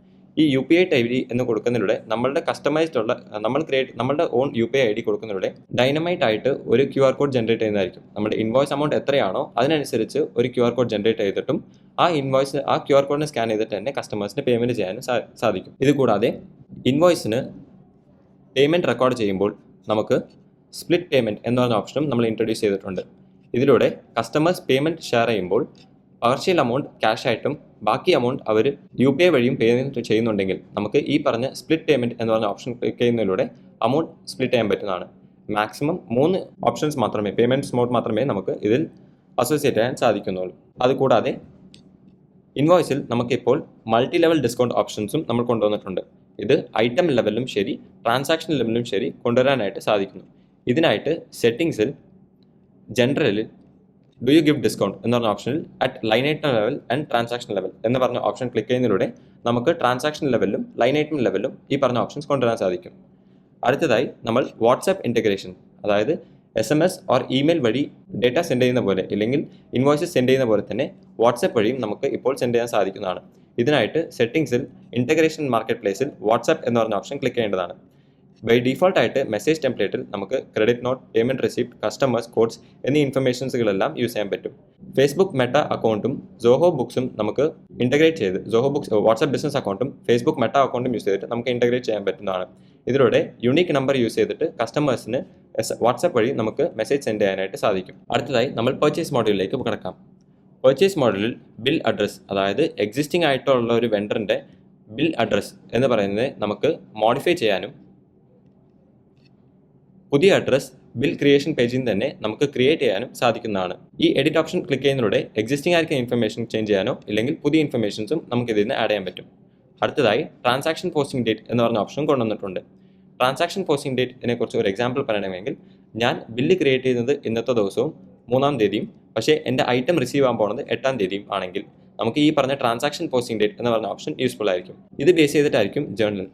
ഈ UPI ID എന്ന് കൊടുക്കുന്നതിലൂടെ നമ്മളുടെ കസ്റ്റമൈസ്ഡ് ഉള്ള നമ്മളുടെ ഓൺ UPI ID കൊടുക്കുന്നതിലൂടെ ഡൈനമൈറ്റ് ആയിട്ട് ഒരു QR കോഡ് ജനറേറ്റ് ചെയ്യുന്നതായിരിക്കും. നമ്മുടെ ഇൻവോയ്സ് എമൗണ്ട് എത്രയാണോ അതിനനുസരിച്ച് ഒരു QR കോഡ് ജനറേറ്റ് ചെയ്തിട്ടും ആ QR കോഡിനെ സ്കാൻ ചെയ്തിട്ട് തന്നെ കസ്റ്റമേഴ്സിന് പേയ്മെൻറ്റ് ചെയ്യാനും സാധിക്കും. ഇതുകൂടാതെ ഇൻവോയ്സിന് പേയ്മെൻറ്റ് റെക്കോർഡ് ചെയ്യുമ്പോൾ നമുക്ക് സ്പ്ലിറ്റ് പേയ്മെൻറ്റ് എന്ന് പറഞ്ഞ ഓപ്ഷനും നമ്മൾ ഇൻട്രൊഡ്യൂസ് ചെയ്തിട്ടുണ്ട്. ഇതിലൂടെ കസ്റ്റമേഴ്സ് പേയ്മെൻറ്റ് ഷെയർ ചെയ്യുമ്പോൾ പാർഷ്യൽ എമൗണ്ട് ക്യാഷ് ആയിട്ടും ബാക്കി എമൗണ്ട് അവർ UPI വഴിയും പേയ്മെൻറ്റ് ചെയ്യുന്നുണ്ടെങ്കിൽ നമുക്ക് ഈ പറഞ്ഞ സ്പ്ലിറ്റ് പേയ്മെൻറ്റ് എന്ന് പറഞ്ഞ ഓപ്ഷൻ ക്ലിക്ക് ചെയ്യുന്നതിലൂടെ എമൗണ്ട് സ്പ്ലിറ്റ് ചെയ്യാൻ പറ്റുന്നതാണ്. മാക്സിമം 3 ഓപ്ഷൻസ് മാത്രമേ, പേയ്മെൻറ്റ്സ് മോഡ് മാത്രമേ നമുക്ക് ഇതിൽ അസോസിയേറ്റ് ചെയ്യാൻ സാധിക്കുന്നുള്ളൂ. അതുകൂടാതെ ഇൻവോയ്സിൽ നമുക്കിപ്പോൾ മൾട്ടി ലെവൽ ഡിസ്കൗണ്ട് ഓപ്ഷൻസും നമ്മൾ കൊണ്ടുവന്നിട്ടുണ്ട്. ഇത് ഐറ്റം ലെവലിലും ശരി ട്രാൻസാക്ഷൻ ലെവലിലും ശരി കൊണ്ടുവരാനായിട്ട് സാധിക്കുന്നു. ഇതിനായിട്ട് സെറ്റിംഗ്സിൽ ജനറലിൽ ഡു യു ഗിവ് ഡിസ്കൗണ്ട് എന്ന് പറഞ്ഞ ഓപ്ഷനിൽ at line item level and transaction level എന്ന് പറഞ്ഞ ഓപ്ഷൻ ക്ലിക്ക് ചെയ്യുന്നതിലൂടെ നമുക്ക് ട്രാൻസാക്ഷൻ ലെവലിലും ലൈൻ ഐറ്റം ലെവലിലും ഈ പറഞ്ഞ ഓപ്ഷൻസ് കൊണ്ടുവരാൻ സാധിക്കും. അടുത്തതായി നമ്മൾ വാട്സാപ്പ് ഇൻറ്റഗ്രേഷൻ, അതായത് SMS ഓർ ഇമെയിൽ വഴി ഡേറ്റ സെൻഡ് ചെയ്യുന്ന പോലെ അല്ലെങ്കിൽ ഇൻവോയ്സസ് സെൻഡ് ചെയ്യുന്ന പോലെ തന്നെ വാട്സാപ്പ് വഴിയും നമുക്ക് ഇപ്പോൾ സെൻഡ് ചെയ്യാൻ സാധിക്കുന്നതാണ്. ഇതിനായിട്ട് സെറ്റിംഗ്സിൽ ഇൻ്റഗ്രേഷൻ മാർക്കറ്റ് പ്ലേസിൽ വാട്സാപ്പ് എന്ന് പറഞ്ഞ ഓപ്ഷൻ ക്ലിക്ക് ചെയ്യേണ്ടതാണ്. ബൈ ഡീഫോൾട്ട് ആയിട്ട് മെസ്സേജ് ടെംപ്ലേറ്റിൽ നമുക്ക് credit note, payment receipt, customers, quotes എന്നീ ഇൻഫർമേഷൻസുകളെല്ലാം യൂസ് ചെയ്യാൻ പറ്റും. ഫേസ്ബുക്ക് മെറ്റ അക്കൗണ്ടും സോഹോ ബുക്സും നമുക്ക് ഇൻ്റഗ്രേറ്റ് ചെയ്ത് സോഹോ ബുക്സ് വാട്സാപ്പ് ബിസിനസ് അക്കൗണ്ടും ഫേസ്ബുക്ക് മെറ്റ അക്കൗണ്ടും യൂസ് ചെയ്തിട്ട് നമുക്ക് ഇൻ്റഗ്രേറ്റ് ചെയ്യാൻ പറ്റുന്നതാണ്. ഇതിലൂടെ യുണീക്ക് നമ്പർ യൂസ് ചെയ്തിട്ട് കസ്റ്റമേഴ്സിന് വാട്സാപ്പ് വഴി നമുക്ക് മെസ്സേജ് സെൻഡ് ചെയ്യാനായിട്ട് സാധിക്കും. അടുത്തതായി നമ്മൾ പർച്ചേസ് മോഡ്യൂളിലേക്ക് കിടക്കാം. പർച്ചേസ് മോഡലിൽ ബിൽ അഡ്രസ്, അതായത് എക്സിസ്റ്റിംഗ് ആയിട്ടുള്ള ഒരു വെണ്ടറിൻ്റെ ബിൽ അഡ്രസ് എന്ന് പറയുന്നത് നമുക്ക് മോഡിഫൈ ചെയ്യാനും പുതിയ അഡ്രസ് ബിൽ ക്രിയേഷൻ പേജിൽ നിന്ന് തന്നെ നമുക്ക് ക്രിയേറ്റ് ചെയ്യാനും സാധിക്കുന്നതാണ്. ഈ എഡിറ്റ് ഓപ്ഷൻ ക്ലിക്ക് ചെയ്യുന്നതിലൂടെ എക്സിസ്റ്റിംഗ് ആയിരിക്കുന്ന ഇൻഫർമേഷൻ ചേഞ്ച് ചെയ്യാനോ ഇല്ലെങ്കിൽ പുതിയ ഇൻഫർമേഷൻസും നമുക്ക് ഇതിൽ നിന്ന് ആഡ് ചെയ്യാൻ പറ്റും. അടുത്തതായി ട്രാൻസാക്ഷൻ പോസ്റ്റിംഗ് ഡേറ്റ് എന്ന് പറഞ്ഞ ഓപ്ഷൻ കൊണ്ടുവന്നിട്ടുണ്ട്. ട്രാൻസാക്ഷൻ പോസ്റ്റിംഗ് ഡേറ്റിനെ കുറിച്ച് ഒരു എക്സാമ്പിൾ പറയണമെങ്കിൽ, ഞാൻ ബില്ല് ക്രിയേറ്റ് ചെയ്യുന്നത് ഇന്നത്തെ ദിവസവും 3-ാം തീയതിയും പക്ഷേ എൻ്റെ ഐറ്റം റിസീവ് ആകാൻ പോകുന്നത് 8-ാം തീയതിയും ആണെങ്കിൽ നമുക്ക് ഈ പറഞ്ഞ ട്രാൻസാക്ഷൻ പോസ്റ്റിംഗ് ഡേറ്റ് എന്ന് പറഞ്ഞ ഓപ്ഷൻ യൂസ്ഫുൾ ആയിരിക്കും. ഇത് ബേസ് ചെയ്തിട്ടായിരിക്കും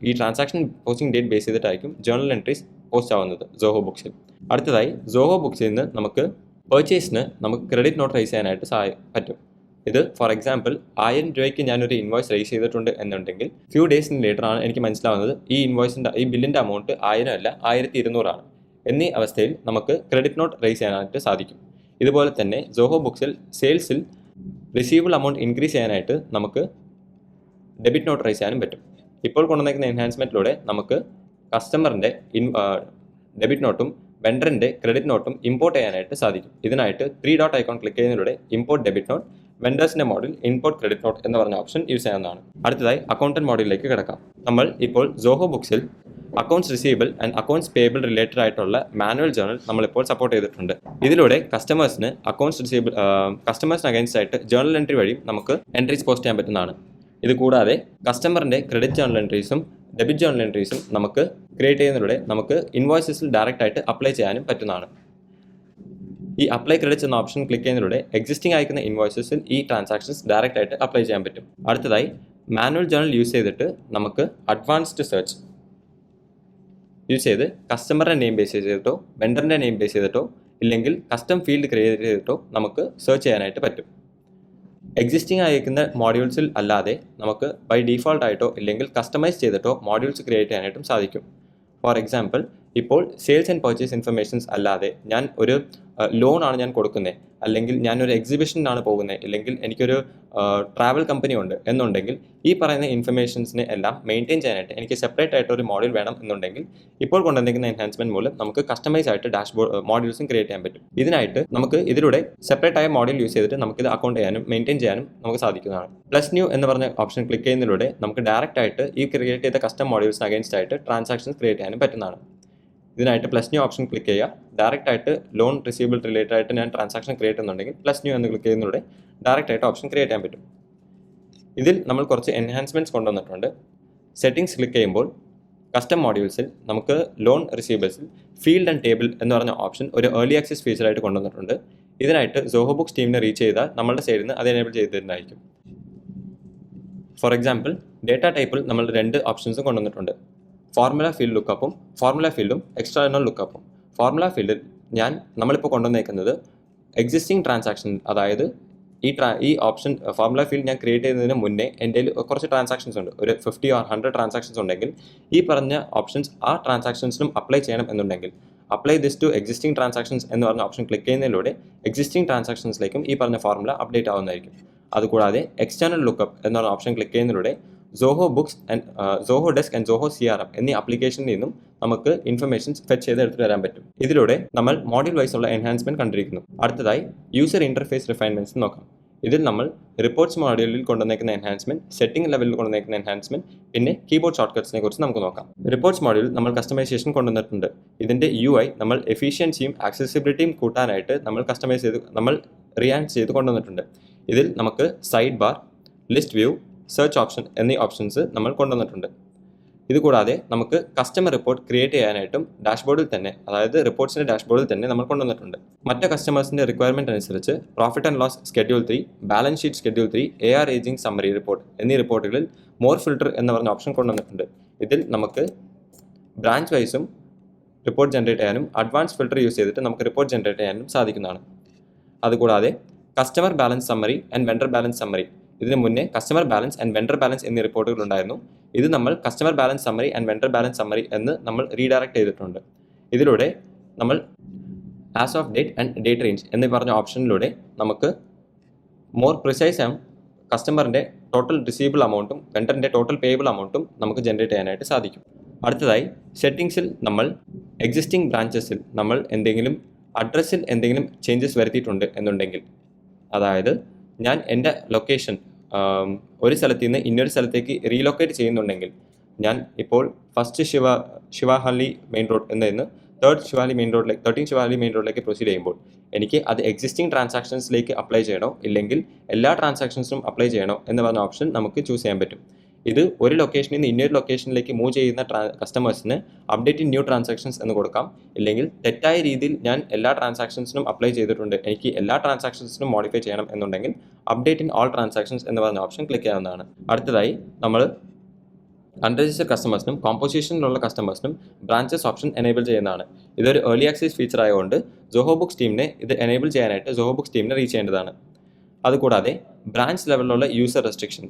ഈ ട്രാൻസാക്ഷൻ പോസ്റ്റിംഗ് ഡേറ്റ് ബേസ് ചെയ്തിട്ടായിരിക്കും ജേർണൽ എൻട്രീസ് പോസ്റ്റ് ആവുന്നത് സോഹോ ബുക്സിൽ. അടുത്തതായി സോഹോ ബുക്സിൽ നിന്ന് നമുക്ക് പർച്ചേസിന് നമുക്ക് ക്രെഡിറ്റ് നോട്ട് റൈസ് ചെയ്യാനായിട്ട് പറ്റും. ഇത് ഫോർ എക്സാമ്പിൾ 1000 രൂപയ്ക്ക് ഞാനൊരു ഇൻവോയ്സ് റൈസ് ചെയ്തിട്ടുണ്ട് എന്നുണ്ടെങ്കിൽ ഫ്യൂ ഡേയ്സിന് ലേറ്റർ ആണ് എനിക്ക് മനസ്സിലാവുന്നത് ഈ ബില്ലിൻ്റെ അമൗണ്ട് 1000 അല്ല 1200 ആണ്. എന്നീ അവസ്ഥയിൽ നമുക്ക് ക്രെഡിറ്റ് നോട്ട് റൈസ് ചെയ്യാനായിട്ട് സാധിക്കും. ഇതുപോലെ തന്നെ സോഹോ ബുക്സിൽ സെയിൽസിൽ റിസീവബിൾ അമൗണ്ട് ഇൻക്രീസ് ചെയ്യാനായിട്ട് നമുക്ക് ഡെബിറ്റ് നോട്ട് റൈസ് ചെയ്യാനും പറ്റും. ഇപ്പോൾ കൊണ്ടുവന്നിരിക്കുന്ന എൻഹാൻസ്മെൻറ്റിലൂടെ നമുക്ക് കസ്റ്റമറിൻ്റെ ഡെബിറ്റ് നോട്ടും വെണ്ടറിൻ്റെ ക്രെഡിറ്റ് നോട്ടും ഇമ്പോർട്ട് ചെയ്യാനായിട്ട് സാധിക്കും. ഇതിനായിട്ട് 3 ഡോട്ട് ഐക്കോൺ ക്ലിക്ക് ചെയ്യുന്നതിലൂടെ ഇമ്പോർട്ട് ഡെബിറ്റ് നോട്ട്, വെണ്ടേഴ്സിൻ്റെ മോഡിൽ ഇമ്പോർട്ട് ക്രെഡിറ്റ് നോട്ട് എന്ന് പറഞ്ഞ ഓപ്ഷൻ യൂസ് ചെയ്യാവുന്നതാണ്. അടുത്തതായി അക്കൗണ്ടന്റ് മോഡിലേക്ക് കിടക്കാം. നമ്മൾ ഇപ്പോൾ സോഹോ ബുക്സിൽ accounts receivable and accounts payable related ആയിട്ടുള്ള മാനുവൽ ജേർണൽ നമ്മളിപ്പോൾ സപ്പോർട്ട് ചെയ്തിട്ടുണ്ട്. ഇതിലൂടെ കസ്റ്റമേഴ്സിന് അഗൈൻസ്റ്റ് ആയിട്ട് ജേർണൽ എൻട്രി വഴി നമുക്ക് എൻട്രീസ് പോസ്റ്റ് ചെയ്യാൻ പറ്റുന്നതാണ്. ഇത് കൂടാതെ കസ്റ്റമറിൻ്റെ ക്രെഡിറ്റ് ജേർണൽ എൻട്രീസും ഡെബിറ്റ് ജേർണൽ എൻട്രീസും നമുക്ക് ക്രിയേറ്റ് ചെയ്യുന്നതിലൂടെ നമുക്ക് ഇൻവോയ്സസിൽ ഡയറക്റ്റ് ആയിട്ട് അപ്ലൈ ചെയ്യാനും പറ്റുന്നതാണ്. ഈ അപ്ലൈ ക്രെഡിറ്റ്സ് എന്ന ഓപ്ഷൻ ക്ലിക്ക് ചെയ്യുന്നതിലൂടെ എക്സിസ്റ്റിംഗ് ആയിരിക്കുന്ന ഇൻവോയ്സസിൽ ഈ ട്രാൻസാക്ഷൻസ് ഡയറക്റ്റ് ആയിട്ട് അപ്ലൈ ചെയ്യാൻ പറ്റും. അടുത്തതായി മാനുവൽ ജേർണൽ യൂസ് ചെയ്തിട്ട് നമുക്ക് അഡ്വാൻസ്ഡ് സെർച്ച് യൂസ് ചെയ്ത് കസ്റ്റമറുടെ നെയിം ബേസ് ചെയ്തിട്ടോ വെണ്ടറിൻ്റെ നെയിം ബേസ് ചെയ്തിട്ടോ ഇല്ലെങ്കിൽ കസ്റ്റം ഫീൽഡ് ക്രിയേറ്റ് ചെയ്തിട്ടോ നമുക്ക് സെർച്ച് ചെയ്യാനായിട്ട് പറ്റും. എക്സിസ്റ്റിംഗ് ആയിരിക്കുന്ന മോഡ്യൂൾസിൽ അല്ലാതെ നമുക്ക് ബൈ ഡീഫോൾട്ട് ആയിട്ടോ ഇല്ലെങ്കിൽ കസ്റ്റമൈസ് ചെയ്തിട്ടോ മോഡ്യൂൾസ് ക്രിയേറ്റ് ചെയ്യാനായിട്ടും സാധിക്കും. ഫോർ എക്സാമ്പിൾ, ഇപ്പോൾ സെയിൽസ് ആൻഡ് പർച്ചേസ് ഇൻഫർമേഷൻസ് അല്ലാതെ ഞാൻ ഒരു ലോണാണ് ഞാൻ കൊടുക്കുന്നത്, അല്ലെങ്കിൽ ഞാനൊരു എക്സിബിഷനാണ് പോകുന്നത്, ഇല്ലെങ്കിൽ എനിക്കൊരു ട്രാവൽ കമ്പനി ഉണ്ട് എന്നുണ്ടെങ്കിൽ ഈ പറയുന്ന ഇൻഫർമേഷൻസിനെ എല്ലാം മെയിൻറ്റെയിൻ ചെയ്യാനായിട്ട് എനിക്ക് സെപ്പറേറ്റ് ആയിട്ട് ഒരു മോഡ്യൂൾ വേണം എന്നുണ്ടെങ്കിൽ ഇപ്പോൾ കൊണ്ടുവന്നിരിക്കുന്ന എൻഹാൻസ്മെൻറ്റ് മൂലം നമുക്ക് കസ്റ്റമൈസ് ആയിട്ട് ഡാഷ്ബോർഡ് മോഡ്യൂൾസും ക്രിയേറ്റ് ചെയ്യാൻ പറ്റും. ഇതിനായിട്ട് നമുക്ക് ഇതിലൂടെ സെപ്പറേറ്റ് ആയ മോഡ്യൂൾ യൂസ് ചെയ്തിട്ട് നമുക്കിത് അക്കൗണ്ട് ചെയ്യാനും മെയിൻറ്റെയിൻ ചെയ്യാനും നമുക്ക് സാധിക്കുന്നതാണ്. പ്ലസ് ന്യൂ എന്ന് പറഞ്ഞ ഓപ്ഷൻ ക്ലിക്ക് ചെയ്യുന്നതിലൂടെ നമുക്ക് ഡയറക്റ്റ് ആയിട്ട് ഈ ക്രിയേറ്റ് ചെയ്ത കസ്റ്റം മോഡ്യൂൾസിന് അഗൈൻസ്റ്റ് ആയിട്ട് ട്രാൻസാക്ഷൻസ് ക്രിയേറ്റ് ചെയ്യാനും പറ്റുന്നതാണ്. ഇതിനായിട്ട് പ്ലസ് ന്യൂ ഓപ്ഷൻ ക്ലിക്ക് ചെയ്യുക. ഡയറക്റ്റ് ആയിട്ട് ലോൺ റിസീവബിൾ റിലേറ്റഡ് ആയിട്ട് ഞാൻ ട്രാൻസാക്ഷൻ ക്രിയേറ്റ് ചെയ്യുന്നുണ്ടെങ്കിൽ പ്ലസ് ന്യൂ എന്ന് ക്ലിക്ക് ചെയ്യുന്നതിലൂടെ ഡയറക്റ്റ് ആയിട്ട് ഓപ്ഷൻ ക്രിയേറ്റ് ചെയ്യാൻ പറ്റും. ഇതിൽ നമ്മൾ കുറച്ച് എൻഹാൻസ്മെൻറ്റ്സ് കൊണ്ടുവന്നിട്ടുണ്ട്. സെറ്റിംഗ്സ് ക്ലിക്ക് ചെയ്യുമ്പോൾ കസ്റ്റം മോഡ്യൂൾസിൽ നമുക്ക് ലോൺ റിസീവബിൾസിൽ ഫീൽഡ് ആൻഡ് ടേബിൾ എന്ന് പറഞ്ഞ ഓപ്ഷൻ ഒരു ഏർലി ആക്സസ് ഫീച്ചറായിട്ട് കൊണ്ടുവന്നിട്ടുണ്ട്. ഇതിനായിട്ട് സോഹോ ബുക്സ് ടീമിനെ റീച്ച് ചെയ്താൽ നമ്മളുടെ സൈഡിൽ നിന്ന് അത് എനേബിൾ ചെയ്തിട്ടുണ്ടായിരിക്കും. ഫോർ എക്സാമ്പിൾ, ഡേറ്റ ടൈപ്പിൽ നമ്മൾ 2 ഓപ്ഷൻസും കൊണ്ടുവന്നിട്ടുണ്ട്. ഫോർമുല ഫീൽഡ് ലുക്കപ്പും ഫോർമുല ഫീൽഡും എക്സ്റ്റേണൽ ലുക്കപ്പും. ഫോർമുല ഫീൽഡിൽ നമ്മളിപ്പോൾ കൊണ്ടുവന്നേക്കുന്നത് എക്സിസ്റ്റിംഗ് ട്രാൻസാക്ഷൻ, അതായത് ഈ ഓപ്ഷൻ ഫോർമുല ഫീൽഡ് ഞാൻ ക്രിയേറ്റ് ചെയ്യുന്നതിന് മുന്നേ എൻ്റെ കുറച്ച് ട്രാൻസാക്ഷൻസ് ഉണ്ട്, ഒരു 50 or 100 ട്രാൻസാക്ഷൻസ് ഉണ്ടെങ്കിൽ ഈ പറഞ്ഞ ഓപ്ഷൻസ് ആ ട്രാൻസാക്ഷൻസിനും അപ്ലൈ ചെയ്യണം എന്നുണ്ടെങ്കിൽ apply this to existing transactions എന്ന് പറഞ്ഞ ഓപ്ഷൻ ക്ലിക്ക് ചെയ്യുന്നതിലൂടെ എക്സിസ്റ്റിംഗ് ട്രാൻസാക്ഷൻസിലേക്കും ഈ പറഞ്ഞ ഫോർമുല അപ്ഡേറ്റ് ആവുന്നതായിരിക്കും. അതുകൂടാതെ എക്സ്റ്റേണൽ ലുക്കപ്പ് എന്ന് പറഞ്ഞ ഓപ്ഷൻ ക്ലിക്ക് ചെയ്യുന്നതിലൂടെ Zoho books and Zoho desk and Zoho CRM എന്നീ ആപ്ലിക്കേഷനിൽ നിന്നും നമുക്ക് ഇൻഫർമേഷൻസ് ഫെച്ച് ചെയ്ത് എടുത്തിട്ട് വരാൻ പറ്റും. ഇതിലൂടെ നമ്മൾ മോഡ്യൂൾ വൈസ് ഉള്ള എൻഹാൻസ്മെൻറ്റ് കണ്ടിരിക്കുന്നു. അടുത്തതായി യൂസർ ഇൻ്റർഫേസ് റിഫൈൻമെൻറ്റ്സ് നോക്കാം. ഇതിൽ നമ്മൾ റിപ്പോർട്ട്സ് മോഡ്യൂളിൽ കൊണ്ടുവന്നേക്കുന്ന എൻഹാൻസ്മെൻറ്റ്, സെറ്റിംഗ് ലെവലിൽ കൊണ്ടുവന്നേക്കുന്ന എൻഹാൻസ്മെൻറ്റ്, പിന്നെ കീബോർഡ് ഷോർട്ട്കട്ട്സിനെ കുറിച്ച് നമുക്ക് നോക്കാം. റിപ്പോർട്ട്സ് മോഡ്യൂളിൽ നമ്മൾ കസ്റ്റമൈസേഷൻ കൊണ്ടുവന്നിട്ടുണ്ട്. ഇതിൻ്റെ UI നമ്മൾ എഫിഷ്യൻസിയും ആക്സസിബിലിറ്റിയും കൂട്ടാനായിട്ട് നമ്മൾ റിയാക്ട് ചെയ്ത് കൊണ്ടുവന്നിട്ടുണ്ട്. ഇതിൽ നമുക്ക് side bar, list view, search option എന്നീ ഓപ്ഷൻസ് നമ്മൾ കൊണ്ടുവന്നിട്ടുണ്ട്. ഇതുകൂടാതെ നമുക്ക് കസ്റ്റമർ റിപ്പോർട്ട് ക്രിയേറ്റ് ചെയ്യാനായിട്ടും ഡാഷ്ബോർഡിൽ തന്നെ, അതായത് റിപ്പോർട്ട്സിൻ്റെ ഡാഷ്ബോർഡിൽ തന്നെ നമ്മൾ കൊണ്ടുവന്നിട്ടുണ്ട്. മറ്റ് കസ്റ്റമേഴ്സിൻ്റെ റിക്വയർമെൻറ്റ് അനുസരിച്ച് profit and loss schedule 3, balance sheet schedule 3, AR ageing summary report എന്നീ റിപ്പോർട്ടുകളിൽ മോർ ഫിൽട്ടർ എന്ന് പറഞ്ഞ ഓപ്ഷൻ കൊണ്ടുവന്നിട്ടുണ്ട്. ഇതിൽ നമുക്ക് ബ്രാഞ്ച് വൈസും റിപ്പോർട്ട് ജനറേറ്റ് ചെയ്യാനും അഡ്വാൻസ് ഫിൽട്ടർ യൂസ് ചെയ്തിട്ട് നമുക്ക് റിപ്പോർട്ട് ജനറേറ്റ് ചെയ്യാനും സാധിക്കുന്നതാണ്. അതുകൂടാതെ customer balance summary and vendor balance summary, ഇതിന് മുന്നേ customer balance and vendor balance എന്നീ റിപ്പോർട്ടുകൾ ഉണ്ടായിരുന്നു. ഇത് നമ്മൾ customer balance summary and vendor balance summary എന്ന് നമ്മൾ റീഡയറക്റ്റ് ചെയ്തിട്ടുണ്ട്. ഇതിലൂടെ നമ്മൾ as of date and date range എന്ന് പറഞ്ഞ ഓപ്ഷനിലൂടെ നമുക്ക് മോർ പ്രിസൈസ് ആയും കസ്റ്റമറിൻ്റെ ടോട്ടൽ റിസീവബിൾ അമൗണ്ടും വെണ്ടറിൻ്റെ ടോട്ടൽ പേയബിൾ അമൗണ്ടും നമുക്ക് ജനറേറ്റ് ചെയ്യാനായിട്ട് സാധിക്കും. അടുത്തതായി സെറ്റിങ്സിൽ നമ്മൾ എക്സിസ്റ്റിംഗ് ബ്രാഞ്ചസിൽ നമ്മൾ എന്തെങ്കിലും അഡ്രസ്സിൽ എന്തെങ്കിലും ചേഞ്ചസ് വരുത്തിയിട്ടുണ്ട് എന്നുണ്ടെങ്കിൽ, അതായത് ഞാൻ എൻ്റെ ലൊക്കേഷൻ ഒരു സ്ഥലത്ത് നിന്ന് ഇന്നൊരു സ്ഥലത്തേക്ക് റീലൊക്കേറ്റ് ചെയ്യുന്നുണ്ടെങ്കിൽ, ഞാൻ ഇപ്പോൾ ഫസ്റ്റ് ശിവാഹള്ളി മെയിൻ റോഡ് എന്നതിന് 13 ശിവാലി മെയിൻ റോഡിലേക്ക് പ്രൊസീഡ് ചെയ്യുമ്പോൾ എനിക്ക് അത് എക്സിസ്റ്റിംഗ് ട്രാൻസാക്ഷൻസിലേക്ക് അപ്ലൈ ചെയ്യണോ ഇല്ലെങ്കിൽ എല്ലാ ട്രാൻസാക്ഷൻസിനും അപ്ലൈ ചെയ്യണോ എന്ന് പറഞ്ഞ ഓപ്ഷൻ നമുക്ക് ചൂസ് ചെയ്യാൻ പറ്റും. ഇത് ഒരു ലൊക്കേഷനിൽ നിന്ന് ഇന്നൊരു ലൊക്കേഷനിലേക്ക് മൂവ് ചെയ്യുന്ന കസ്റ്റമേഴ്സിന് അപ്ഡേറ്റ് ഇൻ ന്യൂ ട്രാൻസാക്ഷൻസ് എന്ന് കൊടുക്കാം. ഇല്ലെങ്കിൽ തെറ്റായ രീതിയിൽ ഞാൻ എല്ലാ ട്രാൻസാക്ഷൻസിനും അപ്ലൈ ചെയ്തിട്ടുണ്ട്, എനിക്ക് എല്ലാ ട്രാൻസാക്ഷൻസിനും മോഡിഫൈ ചെയ്യണം എന്നുണ്ടെങ്കിൽ അപ്ഡേറ്റ് ഇൻ ഓൾ ട്രാൻസാക്ഷൻസ് എന്ന് പറഞ്ഞ ഓപ്ഷൻ ക്ലിക്ക് ചെയ്യാവുന്നതാണ്. അടുത്തതായി നമ്മൾ അൺരജിസ്റ്റർഡ് കസ്റ്റമേഴ്സിനും കോമ്പോസിഷനിലുള്ള കസ്റ്റമേഴ്സിനും ബ്രാഞ്ചസ് ഓപ്ഷൻ എനേബിൾ ചെയ്യുന്നതാണ്. ഇതൊരു ഏർലി ആക്സസ് ഫീച്ചർ ആയതുകൊണ്ട് സോഹോ ബുക്സ് ടീമിനെ ഇത് എനേബിൾ ചെയ്യാനായിട്ട് സോഹോ ബുക്സ് ടീമിനെ റീച്ച് ചെയ്യേണ്ടതാണ്. അതുകൂടാതെ ബ്രാഞ്ച് ലെവലിലുള്ള user restriction,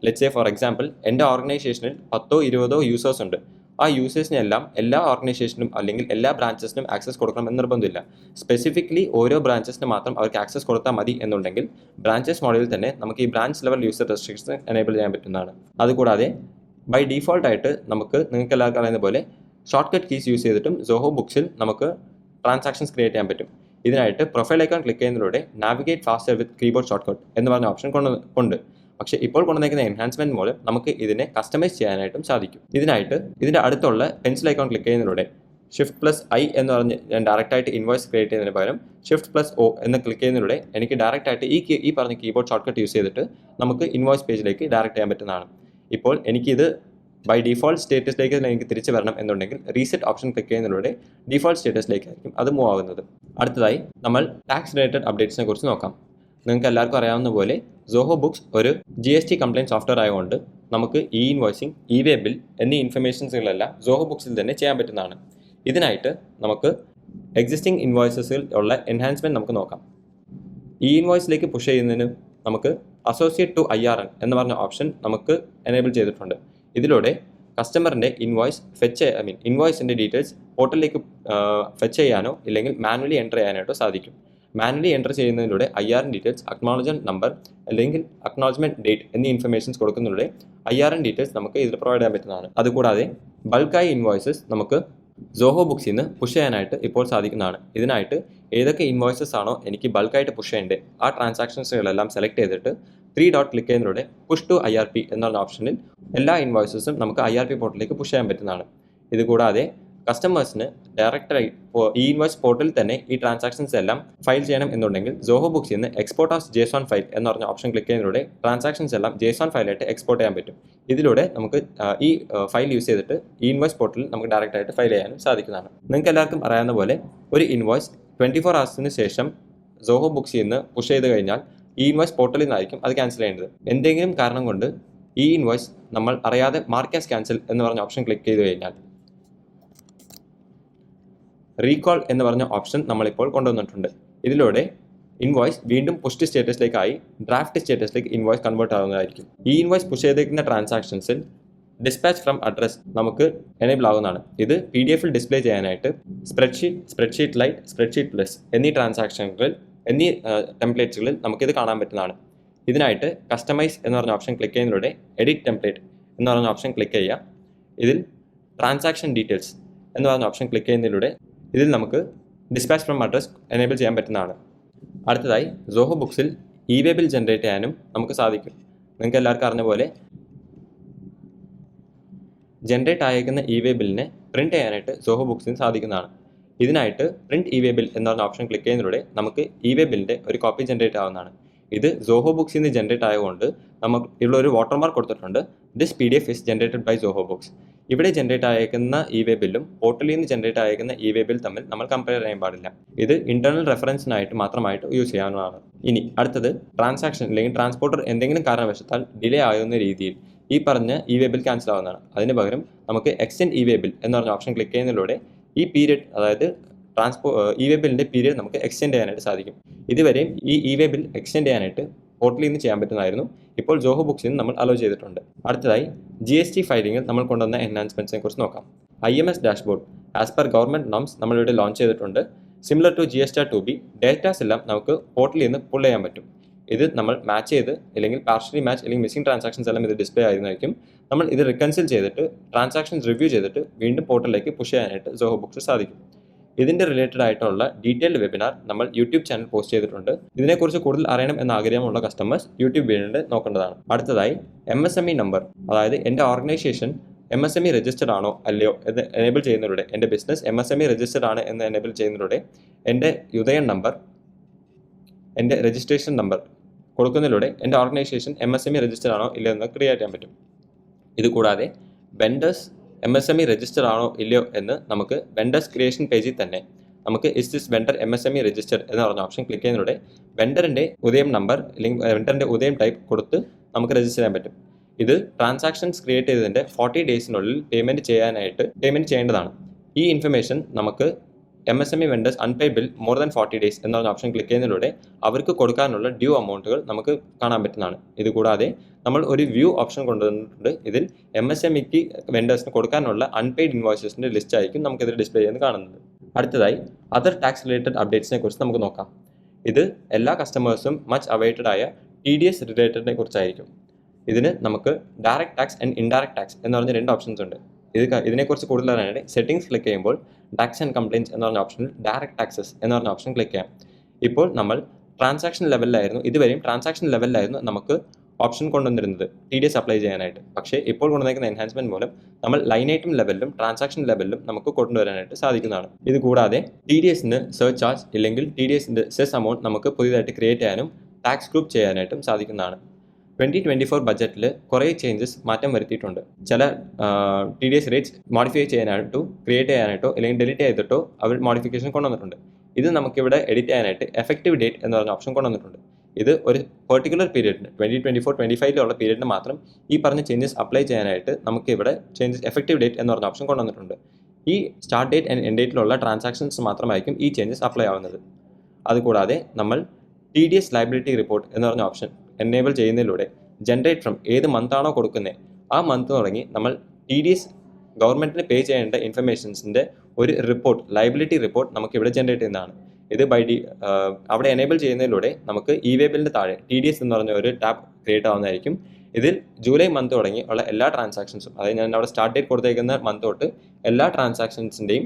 let's say for example എൻ്റെ ഓർഗനൈസേഷനിൽ 10-20 യൂസേഴ്സ് ഉണ്ട്. ആ യൂസേഴ്സിനെല്ലാം എല്ലാ ഓർഗനൈസേഷനും അല്ലെങ്കിൽ എല്ലാ ബ്രാഞ്ചസിനും ആക്സസ് കൊടുക്കണമെന്ന് നിർബന്ധമില്ല. സ്പെസിഫിക്കലി ഓരോ ബ്രാഞ്ചസിന് മാത്രം അവർക്ക് ആക്സസ് കൊടുത്താൽ മതി എന്നുണ്ടെങ്കിൽ ബ്രാഞ്ചസ് മോഡലിൽ തന്നെ നമുക്ക് ഈ branch level user restriction enable ചെയ്യാൻ പറ്റുന്നതാണ്. അതുകൂടാതെ ബൈ ഡീഫോൾട്ട് ആയിട്ട് നിങ്ങൾക്ക് എല്ലാവർക്കും അറിയുന്ന പോലെ ഷോർട്ട് കട്ട് കീസ് യൂസ് ചെയ്തിട്ടും സോഹോ ബുക്സിൽ നമുക്ക് ട്രാൻസാക്ഷൻസ് ക്രിയേറ്റ് ചെയ്യാൻ പറ്റും. ഇതിനായിട്ട് പ്രൊഫൈൽ ഐക്കൺ ക്ലിക്ക് ചെയ്യുന്നതിലൂടെ നാവിഗേറ്റ് ഫാസ്റ്റർ വിത്ത് കീബോർഡ് ഷോർട്ട് കട്ട് എന്ന് പറഞ്ഞ ഓപ്ഷൻ കൊണ്ട് പക്ഷേ ഇപ്പോൾ കൊണ്ടുവന്നിരിക്കുന്ന എൻഹാൻസ്മെൻറ്റ് മൂലം നമുക്ക് ഇതിനെ കസ്റ്റമൈസ് ചെയ്യാനായിട്ടും സാധിക്കും. ഇതിനായിട്ട് ഇതിൻ്റെ അടുത്തുള്ള പെൻസിൽ ഐക്കൺ ക്ലിക്ക് ചെയ്യുന്നതിലൂടെ Shift+I എന്ന് പറഞ്ഞ് ഞാൻ ഡയറക്റ്റായിട്ട് ഇൻവോയ്സ് ക്രിയേറ്റ് ചെയ്യുന്നതിന് പകരം Shift+O എന്ന് ക്ലിക്ക് ചെയ്യുന്നതിലൂടെ എനിക്ക് ഡയറക്റ്റായിട്ട് ഈ പറഞ്ഞ കീബോർഡ് ഷോർട്ട് കട്ട് യൂസ് ചെയ്തിട്ട് നമുക്ക് ഇൻവോയ്സ് പേജിലേക്ക് ഡയറക്റ്റ് ചെയ്യാൻ പറ്റുന്നതാണ്. ഇപ്പോൾ എനിക്കിത് ബൈ ഡിഫോൾട്ട് സ്റ്റേറ്റസിലേക്ക് എനിക്ക് തിരിച്ചു വരണം എന്നുണ്ടെങ്കിൽ റീസെറ്റ് ഓപ്ഷൻ ക്ലിക്ക് ചെയ്യുന്നതിലൂടെ ഡിഫോൾട്ട് സ്റ്റേറ്റസിലേക്കായിരിക്കും അത് മൂവ് ആവുന്നത്. അടുത്തതായി നമ്മൾ ടാക്സ് റിലേറ്റഡ് അപ്ഡേറ്റ്സിനെ കുറിച്ച് നോക്കാം. നിങ്ങൾക്ക് എല്ലാവർക്കും അറിയാവുന്ന പോലെ സോഹോ ബുക്സ് ഒരു GST കംപ്ലയിൻറ്റ് സോഫ്റ്റ്വെയർ ആയതുകൊണ്ട് നമുക്ക് ഇൻവോയ്സിംഗ്, വേ ബിൽ എന്നീ ഇൻഫർമേഷൻസുകളെല്ലാം സോഹോ ബുക്സിൽ തന്നെ ചെയ്യാൻ പറ്റുന്നതാണ്. ഇതിനായിട്ട് നമുക്ക് എക്സിസ്റ്റിംഗ് ഇൻവോയ്സസിൽ ഉള്ള എൻഹാൻസ്മെൻറ്റ് നമുക്ക് നോക്കാം. ഇൻവോയ്സിലേക്ക് പുഷ് ചെയ്യുന്നതിന് നമുക്ക് അസോസിയേറ്റ് ടു IRN എന്ന് പറഞ്ഞ ഓപ്ഷൻ നമുക്ക് എനേബിൾ ചെയ്തിട്ടുണ്ട്. ഇതിലൂടെ കസ്റ്റമറിൻ്റെ ഇൻവോയ്സിൻ്റെ ഡീറ്റെയിൽസ് പോർട്ടലിലേക്ക് ഫെച്ച് ചെയ്യാനോ ഇല്ലെങ്കിൽ മാനുവലി എൻ്റർ ചെയ്യാനായിട്ടോ സാധിക്കും. മാനുവലി എൻ്റർ ചെയ്യുന്നതിലൂടെ IRN ഡീറ്റെയിൽസ്, അക്നോളജ്മെൻറ്റ് നമ്പർ അല്ലെങ്കിൽ അക്നോളജ്മെൻറ്റ് ഡേറ്റ് എന്നീ ഇൻഫർമേഷൻസ് കൊടുക്കുന്നതിലൂടെ IRN ഡീറ്റെയിൽസ് നമുക്ക് ഇതിൽ പ്രൊവൈഡ് ചെയ്യാൻ പറ്റുന്നതാണ്. അതുകൂടാതെ ബൾക്കായി ഇൻവോയ്സസ് നമുക്ക് സോഹോ ബുക്സിൽ നിന്ന് പുഷ് ചെയ്യാനായിട്ട് ഇപ്പോൾ സാധിക്കുന്നതാണ്. ഇതിനായിട്ട് ഏതൊക്കെ ഇൻവോയ്സസ് ആണോ എനിക്ക് ബൾക്കായിട്ട് പുഷ് ചെയ്യേണ്ടത് ആ ട്രാൻസാക്ഷൻസുകളെല്ലാം സെലക്ട് ചെയ്തിട്ട് 3 ഡോട്ട് ക്ലിക്ക് ചെയ്യുന്നതിലൂടെ പുഷ് ടു IRP എന്നുള്ള ഓപ്ഷനിൽ എല്ലാ ഇൻവോയ്സസും നമുക്ക് IRP പോർട്ടലിലേക്ക് പുഷ് ചെയ്യാൻ പറ്റുന്നതാണ്. ഇതുകൂടാതെ കസ്റ്റമേഴ്സിന് ഡയറക്റ്റായി ഈ ഇൻവോയ്സ് പോർട്ടലിൽ തന്നെ ഈ ട്രാൻസാക്ഷൻസ് എല്ലാം ഫയൽ ചെയ്യണം എന്നുണ്ടെങ്കിൽ സോഹോ ബുക്സിൽ നിന്ന് എക്സ്പോർട്ട് ആസ് JSON ഫയൽ എന്ന് പറഞ്ഞ ഓപ്ഷൻ ക്ലിക്ക് ചെയ്യുന്നതിലൂടെ ട്രാൻസാക്ഷൻസ് എല്ലാം JSON ഫയലായിട്ട് എക്സ്പോർട്ട് ചെയ്യാൻ പറ്റും. ഇതിലൂടെ നമുക്ക് ഈ ഫയൽ യൂസ് ചെയ്തിട്ട് ഈ ഇൻവോയ്സ് പോർട്ടലിൽ നമുക്ക് ഡയറക്റ്റായിട്ട് ഫയൽ ചെയ്യാനും സാധിക്കുന്നതാണ്. നിങ്ങൾക്ക് എല്ലാവർക്കും അറിയാവുന്ന പോലെ ഒരു ഇൻവോയ്സ് 24 hours ശേഷം സോഹോ ബുക്സിൽ നിന്ന് പുഷ് ചെയ്ത് കഴിഞ്ഞാൽ ഈ ഇൻവോയ്സ് പോർട്ടലിൽ നിന്നായിരിക്കും അത് ക്യാൻസൽ ചെയ്യേണ്ടത്. എന്തെങ്കിലും കാരണം കൊണ്ട് ഈ ഇൻവോയ്സ് നമ്മൾ അറിയാതെ മാർക്ക് ആസ് ക്യാൻസൽ എന്ന് പറഞ്ഞ ഓപ്ഷൻ ക്ലിക്ക് ചെയ്ത് കഴിഞ്ഞാൽ റീകോൾ എന്ന് പറഞ്ഞ ഓപ്ഷൻ നമ്മളിപ്പോൾ കൊണ്ടുവന്നിട്ടുണ്ട്. ഇതിലൂടെ ഇൻവോയ്സ് വീണ്ടും പുഷ് സ്റ്റേറ്റസിലേക്കായി ഡ്രാഫ്റ്റ് സ്റ്റേറ്റസിലേക്ക് ഇൻവോയ്സ് കൺവേർട്ട് ആവുന്നതായിരിക്കും. ഈ ഇൻവോയ്സ് പുഷ് ചെയ്തിരിക്കുന്ന ട്രാൻസാക്ഷൻസിൽ ഡിസ്പാച്ച് ഫ്രം അഡ്രസ് നമുക്ക് എനേബിൾ ആവുന്നതാണ്. ഇത് PDF ഡിസ്പ്ലേ ചെയ്യാനായിട്ട് സ്പ്രെഡ്ഷീറ്റ് ലൈറ്റ്, സ്പ്രെഡ്ഷീറ്റ് പ്ലസ് എന്നീ ടെംപ്ലേറ്റ്സുകളിൽ നമുക്കിത് കാണാൻ പറ്റുന്നതാണ്. ഇതിനായിട്ട് കസ്റ്റമൈസ് എന്ന് പറഞ്ഞ ഓപ്ഷൻ ക്ലിക്ക് ചെയ്യുന്നതിലൂടെ എഡിറ്റ് ടെംപ്ലേറ്റ് എന്ന് പറഞ്ഞ ഓപ്ഷൻ ക്ലിക്ക് ചെയ്യുക. ഇതിൽ ട്രാൻസാക്ഷൻ ഡീറ്റെയിൽസ് എന്ന് പറഞ്ഞ ഓപ്ഷൻ ക്ലിക്ക് ചെയ്യുന്നതിലൂടെ ഇതിൽ നമുക്ക് ഡിസ്പാച്ച് ഫ്രം അഡ്രസ് എനേബിൾ ചെയ്യാൻ പറ്റുന്നതാണ്. അടുത്തതായി സോഹോ ബുക്സിൽ വേ ബിൽ ജനറേറ്റ് ചെയ്യാനും നമുക്ക് സാധിക്കും. നിങ്ങൾക്ക് എല്ലാവർക്കും അറിഞ്ഞ പോലെ ജനറേറ്റ് ആയേക്കുന്ന വേ ബില്ലിനെ പ്രിൻറ്റ് ചെയ്യാനായിട്ട് സോഹോ ബുക്സിന് സാധിക്കുന്നതാണ്. ഇതിനായിട്ട് പ്രിൻറ്റ് വേ ബിൽ എന്ന് പറഞ്ഞ ഓപ്ഷൻ ക്ലിക്ക് ചെയ്യുന്നതിലൂടെ നമുക്ക് വേ ബില്ലിൻ്റെ ഒരു കോപ്പി ജനറേറ്റ് ആവുന്നതാണ്. ഇത് സോഹോ ബുക്സിൽ നിന്ന് ജനറേറ്റ് ആയതുകൊണ്ട് നമുക്ക് ഇവിടെ ഒരു വാട്ടർമാർക്ക് കൊടുത്തിട്ടുണ്ട്. This PDF is generated by Zoho Books. ഇവിടെ ജനറേറ്റ് ആയേക്കുന്ന വേ ബില്ലും പോർട്ടലിൽ നിന്ന് ജനറേറ്റ് ആയേക്കുന്ന വേ ബിൽ തമ്മിൽ നമ്മൾ കമ്പയർ ചെയ്യാൻ പാടില്ല. ഇത് ഇന്റേണൽ റെഫറൻസിനായിട്ട് മാത്രമായിട്ട് യൂസ് ചെയ്യാവുന്നതാണ്. ഇനി അടുത്തത് ട്രാൻസാക്ഷൻ അല്ലെങ്കിൽ ട്രാൻസ്പോർട്ടർ എന്തെങ്കിലും കാരണവശാൽ ഡിലേ ആകുന്ന രീതിയിൽ ഈ പറഞ്ഞ വേ ബിൽ ക്യാൻസൽ ആവുന്നതാണ്. അതിന് പകരം നമുക്ക് എക്സ്റ്റെൻഡ് വേ ബിൽ എന്ന് പറഞ്ഞ ഓപ്ഷൻ ക്ലിക്ക് ചെയ്യുന്നതിലൂടെ ഈ പീരിയഡ്, അതായത് ഇ വേ ബില്ലിൻ്റെ പീരിയഡ് നമുക്ക് എക്സ്റ്റെൻഡ് ചെയ്യാനായിട്ട് സാധിക്കും. ഇതുവരെയും ഈ ഇ വേ ബിൽ എക്സ്റ്റെൻഡ് ചെയ്യാനായിട്ട് പോർട്ടലിൽ നിന്ന് ചെയ്യാൻ പറ്റുന്നതായിരുന്നു. ഇപ്പോൾ ജോഹോ ബുക്സിൽ നിന്ന് നമ്മൾ അലോ ചെയ്തിട്ടുണ്ട്. അടുത്തതായി GST ഫയലിംഗിൽ നമ്മൾ കൊണ്ടുവന്ന എൻഹാൻസ്മെൻറ്റ്സിനെ കുറിച്ച് നോക്കാം. IMS dashboard as per government norms നമ്മളിവിടെ ലോഞ്ച് ചെയ്തിട്ടുണ്ട്. സിമിലർ ടു GST2B ഡേറ്റാസ് എല്ലാം നമുക്ക് പോർട്ടലിൽ നിന്ന് പുൾ ചെയ്യാൻ പറ്റും. ഇത് നമ്മൾ മാച്ച് ചെയ്ത് അല്ലെങ്കിൽ പാർഷ്യലി മാച്ച് അല്ലെങ്കിൽ മിസ്സിംഗ് ട്രാൻസാക്ഷൻസ് എല്ലാം ഇത് ഡിസ്പ്ലേ ആയിരുന്നായിരിക്കും. നമ്മൾ ഇത് റിക്കൺസിൽ ചെയ്തിട്ട് ട്രാൻസാക്ഷൻസ് റിവ്യൂ ചെയ്തിട്ട് വീണ്ടും പോർട്ടലിലേക്ക് പുഷ് ചെയ്യാനായിട്ട് ജോഹോ ബുക്സ് സാധിക്കും. ഇതിൻ്റെ റിലേറ്റഡ് ആയിട്ടുള്ള ഡീറ്റെയിൽഡ് വെബിനാർ നമ്മൾ യൂട്യൂബ് ചാനൽ പോസ്റ്റ് ചെയ്തിട്ടുണ്ട്. ഇതിനെക്കുറിച്ച് കൂടുതൽ അറിയണം എന്ന ആഗ്രഹമുള്ള കസ്റ്റമേഴ്സ് യൂട്യൂബ് വീഡിയോ നോക്കേണ്ടതാണ്. അടുത്തതായി MSME നമ്പർ, അതായത് എൻ്റെ ഓർഗനൈസേഷൻ MSME രജിസ്റ്റർഡ് ആണോ അല്ലയോ എന്ന് എനേബിൾ ചെയ്യുന്നതിലൂടെ, എൻ്റെ ബിസിനസ് MSME രജിസ്റ്റർഡ് ആണ് എന്ന് എനേബിൾ ചെയ്യുന്നതിലൂടെ എൻ്റെ UDAYN നമ്പർ, എൻ്റെ രജിസ്ട്രേഷൻ നമ്പർ കൊടുക്കുന്നതിലൂടെ എൻ്റെ ഓർഗനൈസേഷൻ MSME രജിസ്റ്റർഡ് ആണോ ഇല്ലയോ എന്ന് ക്രിയേറ്റ് ചെയ്യാൻ പറ്റും. ഇതുകൂടാതെ വെൻഡേഴ്സ് MSME രജിസ്റ്റർ ആണോ ഇല്ലയോ എന്ന് നമുക്ക് വെൻഡേഴ്സ് ക്രിയേഷൻ പേജിൽ തന്നെ നമുക്ക് is this vendor MSME registered എന്ന് പറഞ്ഞ ഓപ്ഷൻ ക്ലിക്ക് ചെയ്യുന്നതിലൂടെ വെൻഡറിൻ്റെ UDAYN നമ്പർ അല്ലെങ്കിൽ വെൻഡറിൻ്റെ UDAYN ടൈപ്പ് കൊടുത്ത് നമുക്ക് രജിസ്റ്റർ ചെയ്യാൻ പറ്റും. ഇത് ട്രാൻസാക്ഷൻസ് ക്രിയേറ്റ് ചെയ്തതിൻ്റെ 40 ഡേയ്സിനുള്ളിൽ പേയ്മെൻറ്റ് ചെയ്യേണ്ടതാണ്. ഈ ഇൻഫർമേഷൻ നമുക്ക് MSME vendors unpaid bill more than 40 days എന്ന ഓപ്ഷൻ ക്ലിക്ക് ചെയ്യുന്നതിലൂടെ അവർക്ക് കൊടുക്കാനുള്ള ഡ്യൂ അമൗണ്ടുകൾ നമുക്ക് കാണാൻ പറ്റുന്നതാണ്. ഇതുകൂടാതെ നമ്മൾ ഒരു വ്യൂ ഓപ്ഷൻ കൊണ്ടുവന്നിട്ടുണ്ട്. ഇതിൽ MSMEക്ക് വെൻഡേഴ്സിന് കൊടുക്കാനുള്ള അൺപെയ്ഡ് ഇൻവോയ്സസിൻ്റെ ലിസ്റ്റ് ആയിരിക്കും നമുക്കിതിൽ ഡിസ്പ്ലേ ചെയ്യുന്നത് കാണുന്നത്. അടുത്തതായി അതർ ടാക്സ് റിലേറ്റഡ് അപ്ഡേറ്റ്സിനെ കുറിച്ച് നമുക്ക് നോക്കാം. ഇത് എല്ലാ കസ്റ്റമേഴ്സും മച്ച് അവൈറ്റഡ് ആയ TDS റിലേറ്റഡിനെ കുറിച്ചായിരിക്കും. ഇതിന് നമുക്ക് direct tax and indirect tax എന്ന് പറഞ്ഞ 2 ഓപ്ഷൻസ് ഉണ്ട്. ഇതിനെക്കുറിച്ച് കൂടുതൽ അറിയാനായിട്ട് സെറ്റിംഗ്സ് ക്ലിക്ക് ചെയ്യുമ്പോൾ ടാക്സ് ആൻഡ് കംപ്ലയിൻറ്റ്സ് എന്ന് പറഞ്ഞ ഓപ്ഷനിൽ ഡയറക്റ്റ് ടാക്സസ് എന്ന് പറഞ്ഞ ഓപ്ഷൻ ക്ലിക്ക് ചെയ്യാം. ഇപ്പോൾ നമ്മൾ ട്രാൻസാക്ഷൻ ലെവലിലായിരുന്നു, ഇതുവരെയും ട്രാൻസാക്ഷൻ ലെവലിലായിരുന്നു നമുക്ക് ഓപ്ഷൻ കൊണ്ടുവന്നിരുന്നത് TDS അപ്ലൈ ചെയ്യാനായിട്ട്. പക്ഷേ ഇപ്പോൾ കൊണ്ടുവന്നിരിക്കുന്ന എൻഹാൻസ്മെൻറ്റ് മൂലം നമ്മൾ ലൈൻ ഐറ്റം ലെവലിലും ട്രാൻസാക്ഷൻ ലെവലിലും നമുക്ക് കൊണ്ടുവരാനായിട്ട് സാധിക്കുന്നതാണ്. ഇതുകൂടാതെ TDSന് സെർച്ച് ചാർജ് ഇല്ലെങ്കിൽ TDSൻ്റെ സെസ് എമൗണ്ട് നമുക്ക് പുതിയതായിട്ട് ക്രിയേറ്റ് ചെയ്യാനും ടാക്സ് ഗ്രൂപ്പ് ചെയ്യാനായിട്ടും സാധിക്കുന്നതാണ്. 2024 ബഡ്ജറ്റിൽ കുറേ ചേഞ്ചസ് മാറ്റം വരുത്തിയിട്ടുണ്ട്. ചില TDS റേറ്റ്സ് മോഡിഫൈ ചെയ്യാനായിട്ടോ ക്രിയേറ്റ് ചെയ്യാനായിട്ടോ അല്ലെങ്കിൽ ഡിലീറ്റ് ചെയ്തിട്ടോ അവർ മോഡിഫിക്കേഷൻ കൊണ്ടുവന്നിട്ടുണ്ട്. ഇത് നമുക്കിവിടെ എഡിറ്റ് ചെയ്യാനായിട്ട് എഫക്റ്റീവ് ഡേറ്റ് എന്ന് പറഞ്ഞ ഓപ്ഷൻ കൊണ്ടുവന്നിട്ടുണ്ട്. ഇത് ഒരു പെർട്ടിക്കുലർ പീരീഡിന് 2024-25 പീരീഡിന് മാത്രം ഈ പറഞ്ഞ ചേഞ്ചസ് അപ്ലൈ ചെയ്യാനായിട്ട് നമുക്കിവിടെ ചേഞ്ചസ് എഫക്റ്റീവ് ഡേറ്റ് എന്ന് പറഞ്ഞ ഓപ്ഷൻ കൊണ്ടുവന്നിട്ടുണ്ട്. ഈ സ്റ്റാർട്ട് ഡേറ്റ് ആൻഡ് എൻഡ് ഡേറ്റിലുള്ള ട്രാൻസാക്ഷൻസ് മാത്രമായിരിക്കും ഈ ചേഞ്ചസ് അപ്ലൈ ആവുന്നത്. അതുകൂടാതെ നമ്മൾ TDS ലയബിലിറ്റി റിപ്പോർട്ട് എന്ന് പറഞ്ഞ ഓപ്ഷൻ എനേബിൾ ചെയ്യുന്നതിലൂടെ ജനറേറ്റ് ഫ്രം ഏത് മന്താണോ കൊടുക്കുന്നത് ആ മന്ത് തുടങ്ങി നമ്മൾ TDS ഗവൺമെൻറ്റിന് പേ ചെയ്യേണ്ട ഇൻഫർമേഷൻസിൻ്റെ ഒരു റിപ്പോർട്ട്, ലയബിലിറ്റി റിപ്പോർട്ട് നമുക്കിവിടെ ജനറേറ്റ് ചെയ്യുന്നതാണ്. ഇത് അവിടെ എനേബിൾ ചെയ്യുന്നതിലൂടെ നമുക്ക് ഇ വേ ബില്ലിൻ്റെ താഴെ TDS എന്ന് പറഞ്ഞ ഒരു ടാബ് ക്രിയേറ്റ് ആവുന്നതായിരിക്കും. ഇതിൽ ജൂലൈ മന്ത് തുടങ്ങി ഉള്ള എല്ലാ ട്രാൻസാക്ഷൻസും, അതായത് ഞാൻ അവിടെ സ്റ്റാർട്ട് ഡേറ്റ് കൊടുത്തേക്കുന്ന മന്ത് തൊട്ട് എല്ലാ ട്രാൻസാക്ഷൻസിൻ്റെയും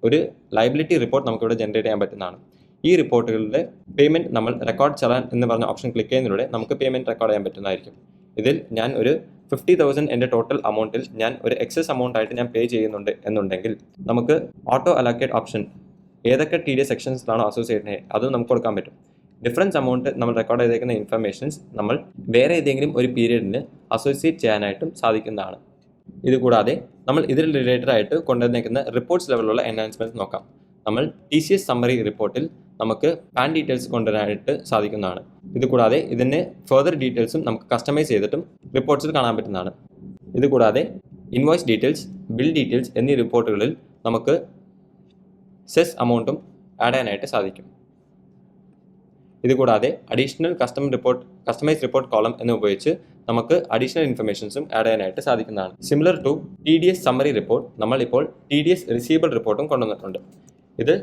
ഒരു ലയബിലിറ്റി റിപ്പോർട്ട് നമുക്കിവിടെ ജനറേറ്റ് ചെയ്യാൻ പറ്റുന്നതാണ്. ഈ റിപ്പോർട്ടുകളുടെ പേയ്മെൻറ്റ് നമ്മൾ റെക്കോർഡ് ചലാൻ എന്ന് പറഞ്ഞ ഓപ്ഷൻ ക്ലിക്ക് ചെയ്യുന്നതിലൂടെ നമുക്ക് പേയ്മെൻറ്റ് റെക്കോർഡ് ചെയ്യാൻ പറ്റുന്നതായിരിക്കും. ഇതിൽ ഞാൻ ഒരു 50,000 എൻ്റെ ടോട്ടൽ അമൗണ്ടിൽ ഞാൻ ഒരു എക്സസ് അമൗണ്ട് ആയിട്ട് ഞാൻ പേ ചെയ്യുന്നുണ്ട് എന്നുണ്ടെങ്കിൽ നമുക്ക് ഓട്ടോ അലോക്കേറ്റ് ഓപ്ഷൻ ഏതൊക്കെ TDS സെക്ഷൻസിലാണോ അസോസിയേറ്റ് ചെയ്യുന്നത് അതും നമുക്ക് കൊടുക്കാൻ പറ്റും. ഡിഫറൻസ് അമൗണ്ട് നമ്മൾ റെക്കോർഡ് ചെയ്തേക്കുന്ന ഇൻഫർമേഷൻസ് നമ്മൾ വേറെ ഏതെങ്കിലും ഒരു പീരീഡിന് അസോസിയേറ്റ് ചെയ്യാനായിട്ടും സാധിക്കുന്നതാണ്. ഇതുകൂടാതെ നമ്മൾ ഇതിൽ റിലേറ്റഡ് ആയിട്ട് കൊണ്ടുവന്നേക്കുന്ന റിപ്പോർട്ട്സ് ലെവലിലുള്ള എൻഹാൻസ്മെൻറ്റ്സ് നോക്കാം. നമ്മൾ TCS സമ്മറി റിപ്പോർട്ടിൽ നമുക്ക് പാൻ ഡീറ്റെയിൽസ് കൊണ്ടുവരാനായിട്ട് സാധിക്കുന്നതാണ്. ഇതുകൂടാതെ ഇതിന് ഫർദർ ഡീറ്റെയിൽസും നമുക്ക് കസ്റ്റമൈസ് ചെയ്തിട്ടും റിപ്പോർട്ട്സിൽ കാണാൻ പറ്റുന്നതാണ്. ഇതുകൂടാതെ ഇൻവോയ്സ് ഡീറ്റെയിൽസ്, ബിൽ ഡീറ്റെയിൽസ് എന്നീ റിപ്പോർട്ടുകളിൽ നമുക്ക് സെസ് അമൗണ്ടും ആഡ് ചെയ്യാനായിട്ട് സാധിക്കും. ഇതുകൂടാതെ അഡീഷണൽ കസ്റ്റമൈസ് റിപ്പോർട്ട് കോളം എന്ന് ഉപയോഗിച്ച് നമുക്ക് അഡീഷണൽ ഇൻഫർമേഷൻസും ആഡ് ചെയ്യാനായിട്ട് സാധിക്കുന്നതാണ്. Similar to TDS summary report നമ്മളിപ്പോൾ TDS റിസീവബിൾ റിപ്പോർട്ടും കൊണ്ടുവന്നിട്ടുണ്ട്. ഇത്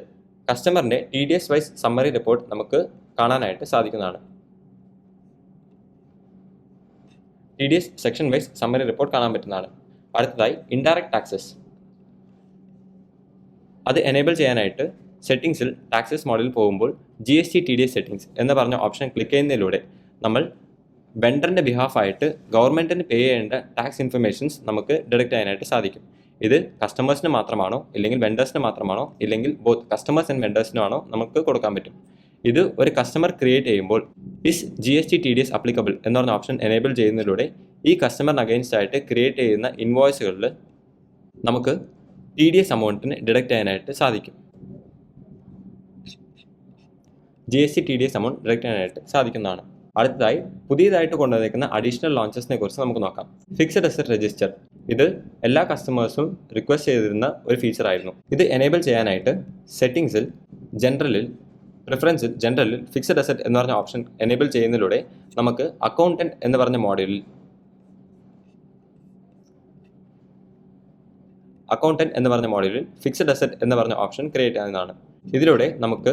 കസ്റ്റമറിൻ്റെ TDS വൈസ് സമ്മറി റിപ്പോർട്ട് നമുക്ക് കാണാനായിട്ട് സാധിക്കുന്നതാണ്. TDS section wise summary report കാണാൻ പറ്റുന്നതാണ്. അടുത്തതായി ഇൻഡയറക്റ്റ് ടാക്സസ്. അത് എനേബിൾ ചെയ്യാനായിട്ട് സെറ്റിംഗ്സിൽ ടാക്സസ് മോഡലിൽ പോകുമ്പോൾ GST TDS സെറ്റിംഗ്സ് എന്ന് പറഞ്ഞ ഓപ്ഷൻ ക്ലിക്ക് ചെയ്യുന്നതിലൂടെ നമ്മൾ വെണ്ടറിൻ്റെ ബിഹാഫായിട്ട് ഗവൺമെൻറ്റിന് പേ ചെയ്യേണ്ട ടാക്സ് ഇൻഫർമേഷൻസ് നമുക്ക് ഡിഡക്റ്റ് ചെയ്യാനായിട്ട് സാധിക്കും. ഇത് കസ്റ്റമേഴ്സിന് മാത്രമാണോ ഇല്ലെങ്കിൽ വെൻഡേഴ്സിന് മാത്രമാണോ ഇല്ലെങ്കിൽ ബോത്ത് കസ്റ്റമേഴ്സ് ആൻഡ് വെൻഡേഴ്സിനാണോ നമുക്ക് കൊടുക്കാൻ പറ്റും. ഇത് ഒരു കസ്റ്റമർ ക്രിയേറ്റ് ചെയ്യുമ്പോൾ ഇസ് GST TDS അപ്ലിക്കബിൾ എന്ന് പറഞ്ഞ ഓപ്ഷൻ എനേബിൾ ചെയ്യുന്നതിലൂടെ ഈ കസ്റ്റമറിന് അഗെയിൻസ്റ്റ് ആയിട്ട് ക്രിയേറ്റ് ചെയ്യുന്ന ഇൻവോയ്സുകളിൽ നമുക്ക് TDS അമൗണ്ടിന് ഡിഡക്റ്റ് ചെയ്യാനായിട്ട് സാധിക്കും. GST TDS അമൗണ്ട് ഡിഡക്റ്റ് ചെയ്യാനായിട്ട് സാധിക്കുന്നതാണ്. അടുത്തതായി പുതിയതായിട്ട് കൊണ്ടുവന്നിരിക്കുന്ന അഡീഷണൽ ലോഞ്ചസിനെ കുറിച്ച് നമുക്ക് നോക്കാം. Fixed asset register. ഇത് എല്ലാ കസ്റ്റമേഴ്സും റിക്വസ്റ്റ് ചെയ്തിരുന്ന ഒരു ഫീച്ചറായിരുന്നു. ഇത് എനേബിൾ ചെയ്യാനായിട്ട് സെറ്റിംഗ്സിൽ ജനറലിൽ ഫിക്സഡ് അസറ്റ് എന്ന് പറഞ്ഞ ഓപ്ഷൻ എനേബിൾ ചെയ്യുന്നതിലൂടെ നമുക്ക് അക്കൗണ്ടന്റ് എന്ന് പറഞ്ഞ മോഡ്യൂളിൽ ഫിക്സഡ് അസറ്റ് എന്ന് പറഞ്ഞ ഓപ്ഷൻ ക്രിയേറ്റ് ചെയ്യുന്നതാണ്. ഇതിലൂടെ നമുക്ക്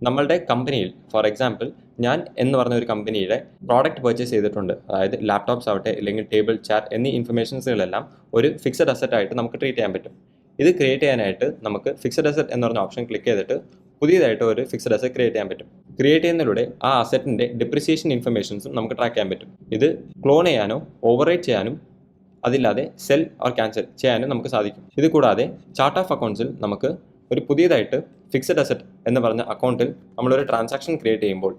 നമ്മളുടെ കമ്പനിയിൽ, ഫോർ എക്സാമ്പിൾ ഞാൻ എന്ന് പറഞ്ഞ ഒരു കമ്പനിയുടെ പ്രോഡക്റ്റ് പർച്ചേസ് ചെയ്തിട്ടുണ്ട്, അതായത് ലാപ്ടോപ്സ് ആവട്ടെ അല്ലെങ്കിൽ ടേബിൾ, ചാർ എന്നീ ഇൻഫർമേഷൻസുകളെല്ലാം ഒരു ഫിക്സഡ് അസറ്റ് ആയിട്ട് നമുക്ക് ട്രീറ്റ് ചെയ്യാൻ പറ്റും. ഇത് ക്രിയേറ്റ് ചെയ്യാനായിട്ട് നമുക്ക് ഫിക്സഡ് അസറ്റ് എന്ന് പറഞ്ഞ ഓപ്ഷൻ ക്ലിക്ക് ചെയ്തിട്ട് പുതിയതായിട്ട് ഒരു ഫിക്സഡ് അസറ്റ് ക്രിയേറ്റ് ചെയ്യാൻ പറ്റും. ക്രിയേറ്റ് ചെയ്യുന്നതിലൂടെ ആ അസറ്റിൻ്റെ ഡിപ്രിസിയേഷൻ ഇൻഫർമേഷൻസും നമുക്ക് ട്രാക്ക് ചെയ്യാൻ പറ്റും. ഇത് ക്ലോൺ ചെയ്യാനോ ഓവർറൈറ്റ് ചെയ്യാനും അതില്ലാതെ സെൽ ഓർ ക്യാൻസൽ ചെയ്യാനും നമുക്ക് സാധിക്കും. ഇത് കൂടാതെ ചാർട്ട് ഓഫ് അക്കൗണ്ട്സിൽ നമുക്ക് ഒരു പുതിയതായിട്ട് ഫിക്സഡ് അസറ്റ് എന്ന് പറഞ്ഞ അക്കൗണ്ടിൽ നമ്മളൊരു ട്രാൻസാക്ഷൻ ക്രിയേറ്റ് ചെയ്യുമ്പോൾ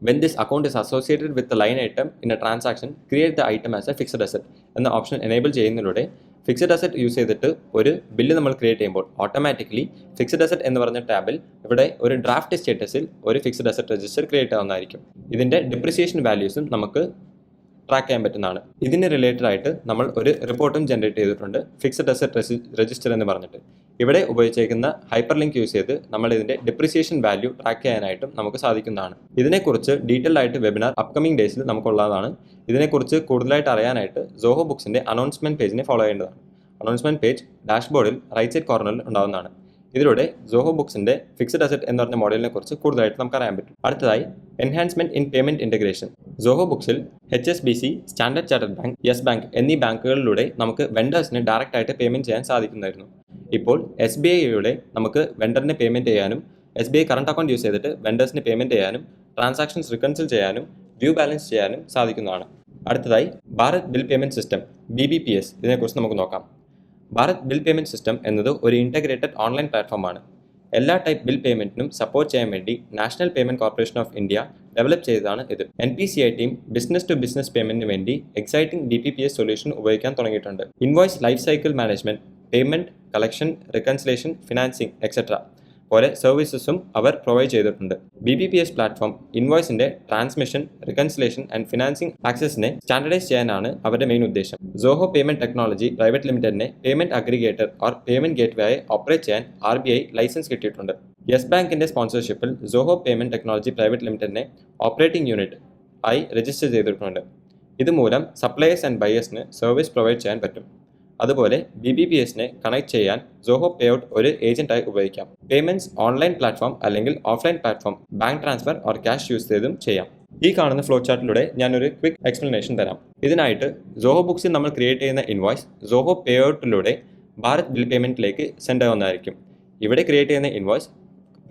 when this account is associated with the line item in a transaction, create the item as a fixed asset എന്ന ഓപ്ഷൻ എനേബിൾ ചെയ്യുന്നതിലൂടെ ഫിക്സഡ് അസറ്റ് യൂസ് ചെയ്തിട്ട് ഒരു ബില്ല് നമ്മൾ ക്രിയേറ്റ് ചെയ്യുമ്പോൾ ഓട്ടോമാറ്റിക്കലി ഫിക്സഡ് അസറ്റ് എന്ന് പറഞ്ഞ ടാബിൽ ഇവിടെ ഒരു ഡ്രാഫ്റ്റ് സ്റ്റേറ്റസിൽ ഒരു ഫിക്സഡ് അസറ്റ് രജിസ്റ്റർ ക്രിയേറ്റ് ആവുന്നതായിരിക്കും. ഇതിൻ്റെ ഡിപ്രിസിയേഷൻ വാല്യൂസും നമുക്ക് ട്രാക്ക് ചെയ്യാൻ പറ്റുന്നതാണ്. ഇതിന് റിലേറ്റഡ് ആയിട്ട് നമ്മൾ ഒരു റിപ്പോർട്ടും ജനറേറ്റ് ചെയ്തിട്ടുണ്ട്, ഫിക്സഡ് അസറ്റ് രജിസ്റ്റർ എന്ന് പറഞ്ഞിട്ട്. ഇവിടെ ഉപയോഗിച്ചിരിക്കുന്ന ഹൈപ്പർ ലിങ്ക് യൂസ് ചെയ്ത് നമ്മൾ ഇതിൻ്റെ ഡിപ്രിസിയേഷൻ വാല്യൂ ട്രാക്ക് ചെയ്യാനായിട്ടും നമുക്ക് സാധിക്കുന്നതാണ്. ഇതിനെക്കുറിച്ച് ഡീറ്റെയിൽഡ് ആയിട്ട് വെബിനാർ അപ്കമിംഗ് ഡേയ്സിൽ നമുക്കുള്ളതാണ്. ഇതിനെക്കുറിച്ച് കൂടുതലായിട്ട് അറിയാനായിട്ട് സോഹോ ബുക്സിൻ്റെ അനൗൺസ്മെൻറ്റ് പേജിനെ ഫോളോ ചെയ്യേണ്ടതാണ്. അനൗൺസ്മെൻറ്റ് പേജ് ഡാഷ്ബോർഡിൽ റൈറ്റ് സൈഡ് കോർണറിൽ ഉണ്ടാകുന്നതാണ്. ഇതിലൂടെ സോഹോ ബുക്സിൻ്റെ ഫിക്സഡ് അസറ്റ് എന്ന് പറഞ്ഞ മോഡലിനെ കുറിച്ച് കൂടുതലായിട്ട് നമുക്ക് അറിയാൻ പറ്റും. അടുത്തതായി enhancement in payment integration. Zoho ബുക്സിൽ HSBC, standard chartered bank, yes bank എന്നീ ബാങ്കുകളിലൂടെ നമുക്ക് വെൻഡേഴ്സിന് ഡയറക്റ്റ് ആയിട്ട് പേയ്മെൻറ്റ് ചെയ്യാൻ സാധിക്കുന്നതായിരുന്നു. ഇപ്പോൾ SBIയിലൂടെ നമുക്ക് വെൻഡറിന് പേയ്മെൻറ്റ് ചെയ്യാനും SBI കറണ്ട് അക്കൗണ്ട് യൂസ് ചെയ്തിട്ട് വെൻഡേഴ്സിന് പേയ്മെൻറ്റ് ചെയ്യാനും ട്രാൻസാക്ഷൻസ് റിക്കൺസിൽ ചെയ്യാനും വ്യൂ ബാലൻസ് ചെയ്യാനും സാധിക്കുന്നതാണ്. അടുത്തതായി Bharat bill payment system BBPS, ഇതിനെക്കുറിച്ച് നമുക്ക് നോക്കാം. ഭാരത് ബിൽ പേയ്മെൻറ്റ് സിസ്റ്റം എന്നത് ഒരു ഇൻ്റഗ്രേറ്റഡ് ഓൺലൈൻ പ്ലാറ്റ്ഫോമാണ്. എല്ലാ ടൈപ്പ് ബിൽ പേയ്മെൻറ്റിനും സപ്പോർട്ട് ചെയ്യാൻ വേണ്ടി national payment corporation of India develop ചെയ്തതാണ് ഇത്. NPCI team business to business പേയ്മെൻറ്റിന് വേണ്ടി എക്സൈറ്റിംഗ് BPPS സൊല്യൂഷൻ ഉപയോഗിക്കാൻ തുടങ്ങിയിട്ടുണ്ട്. Invoice life cycle management, payment, collection, reconciliation, financing etcetera പോലെ സർവീസസും അവർ പ്രൊവൈഡ് ചെയ്തിട്ടുണ്ട്. BPPS പ്ലാറ്റ്ഫോം ഇൻവോയ്സിൻ്റെ ട്രാൻസ്മിഷൻ, റിക്കൺസിലേഷൻ ആൻഡ് ഫിനാൻസിംഗ് ആക്സസിനെ സ്റ്റാൻഡർഡൈസ് ചെയ്യാനാണ് അവരുടെ മെയിൻ ഉദ്ദേശം. സോഹോ പേയ്മെൻറ്റ് ടെക്നോളജി പ്രൈവറ്റ് ലിമിറ്റഡിനെ payment aggregator or payment gateway ആയി ഓപ്പറേറ്റ് ചെയ്യാൻ RBI ലൈസൻസ് കിട്ടിയിട്ടുണ്ട്. യെസ് ബാങ്കിൻ്റെ സ്പോൺസർഷിപ്പിൽ സോഹോ പേയ്മെൻറ്റ് ടെക്നോളജി പ്രൈവറ്റ് ലിമിറ്റഡിനെ ഓപ്പറേറ്റിംഗ് യൂണിറ്റ് ആയി രജിസ്റ്റർ ചെയ്തിട്ടുണ്ട്. ഇതുമൂലം സപ്ലയേഴ്സ് ആൻഡ് ബയേഴ്സിന് സർവീസ് പ്രൊവൈഡ് ചെയ്യാൻ പറ്റും. അതുപോലെ BBPSനെ കണക്ട് ചെയ്യാൻ സോഹോ പേഔട്ട് ഒരു ഏജന്റായി ഉപയോഗിക്കാം. പേയ്മെന്റ്സ് ഓൺലൈൻ പ്ലാറ്റ്ഫോം അല്ലെങ്കിൽ offline platform, bank transfer or cash use ചെയ്തും ചെയ്യാം. ഈ കാണുന്ന ഫ്ലോ ചാർട്ടിലൂടെ ഞാനൊരു ക്വിക്ക് എക്സ്പ്ലനേഷൻ തരാം. ഇതിനായിട്ട് സോഹോ ബുക്സിൽ നമ്മൾ ക്രിയേറ്റ് ചെയ്യുന്ന ഇൻവോയ്സ് സോഹോ പേഔട്ടിലൂടെ ഭാരത് ബിൽ പേയ്മെന്റിലേക്ക് സെൻഡ് ആവുന്നതായിരിക്കും. ഇവിടെ ക്രിയേറ്റ് ചെയ്യുന്ന ഇൻവോയ്സ്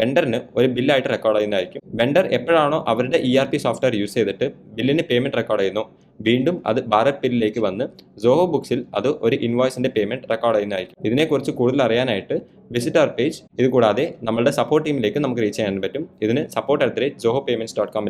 വെണ്ടറിന് ഒരു ബില്ലായിട്ട് റെക്കോർഡ് ചെയ്യുന്നതായിരിക്കും. വെണ്ടർ എപ്പോഴാണോ അവരുടെ ERP സോഫ്റ്റ്വെയർ യൂസ് ചെയ്തിട്ട് ബില്ലിന് പേയ്മെൻറ്റ് റെക്കോർഡ് ചെയ്യുന്നു, വീണ്ടും അത് ഭാരത് ബില്ലിലേക്ക് വന്ന് സോഹോ ബുക്സിൽ അത് ഒരു ഇൻവോയ്സിൻ്റെ പേയ്മെൻറ്റ് റെക്കോർഡ് ചെയ്യുന്നതായിരിക്കും. ഇതിനെക്കുറിച്ച് കൂടുതൽ അറിയാനായിട്ട് വിസിറ്റ് അവർ പേജ്. ഇത് കൂടാതെ നമ്മളുടെ സപ്പോർട്ട് ടീമിലേക്ക് നമുക്ക് റീച്ച് ചെയ്യാൻ പറ്റും. ഇതിന് support@zohopayments.com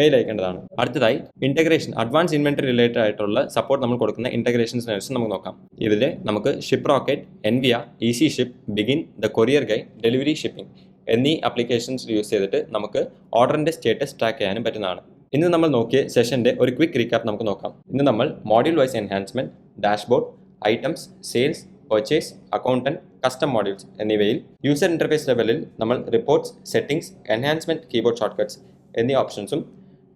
മെയിൽ അയക്കേണ്ടതാണ്. അടുത്തതായി ഇൻറ്റഗ്രേഷൻ, അഡ്വാൻസ് ഇൻവെൻറ്ററി റിലേറ്റഡ് ആയിട്ടുള്ള സപ്പോർട്ട് നമ്മൾ കൊടുക്കുന്ന ഇൻറ്റഗ്രേഷൻസിനെ കുറിച്ച് നമുക്ക് നോക്കാം. ഇതിൽ നമുക്ക് Shiprocket, Envia, easy ship, begin, the courier guy, delivery shipping എന്നീ ആപ്ലിക്കേഷൻസ് യൂസ് ചെയ്തിട്ട് നമുക്ക് ഓർഡറിൻ്റെ സ്റ്റേറ്റസ് ട്രാക്ക് ചെയ്യാനും പറ്റുന്നതാണ്. ഇന്ന് നമ്മൾ നോക്കിയ സെഷൻ്റെ ഒരു ക്വിക്ക് റീക്യാപ്പ് നമുക്ക് നോക്കാം. ഇന്ന് നമ്മൾ module wise enhancement, dashboard, items, sales, purchase, accountant, custom modules എന്നിവയിൽ യൂസർ ഇൻ്റർഫേസ് ലെവലിൽ നമ്മൾ reports, settings, enhancement, keyboard shortcuts എന്നീ ഓപ്ഷൻസും,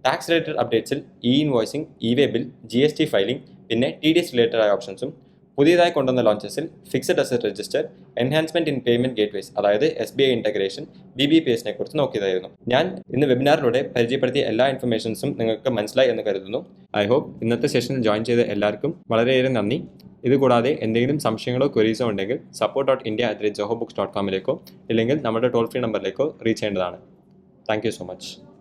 ടാക്സ് റിലേറ്റഡ് അപ്ഡേറ്റ്സിൽ invoicing, way bill, GST filing, പിന്നെ TDS റിലേറ്റഡ് ആയ ഓപ്ഷൻസും, പുതിയതായി കൊണ്ടുവന്ന ലോഞ്ചസിൽ fixed asset register, enhancement in payment gateways അതായത് SBI ഇൻ്റഗ്രേഷൻ, BBPSനെ കുറിച്ച് നോക്കിയതായിരുന്നു. ഞാൻ ഇന്ന് വെബിനാറിലൂടെ പരിചയപ്പെടുത്തിയ എല്ലാ ഇൻഫർമേഷൻസും നിങ്ങൾക്ക് മനസ്സിലായി എന്ന് കരുതുന്നു. ഐ ഹോപ്പ് ഇന്നത്തെ സെഷനിൽ ജോയിൻ ചെയ്ത എല്ലാവർക്കും വളരെയേറെ നന്ദി. ഇതുകൂടാതെ എന്തെങ്കിലും സംശയങ്ങളോ ക്വരീസോ ഉണ്ടെങ്കിൽ support.india@zohobooks.com ഇല്ലെങ്കിൽ നമ്മുടെ ടോൾ ഫ്രീ നമ്പറിലേക്കോ റീച്ച് ചെയ്യേണ്ടതാണ്. Thank you so much.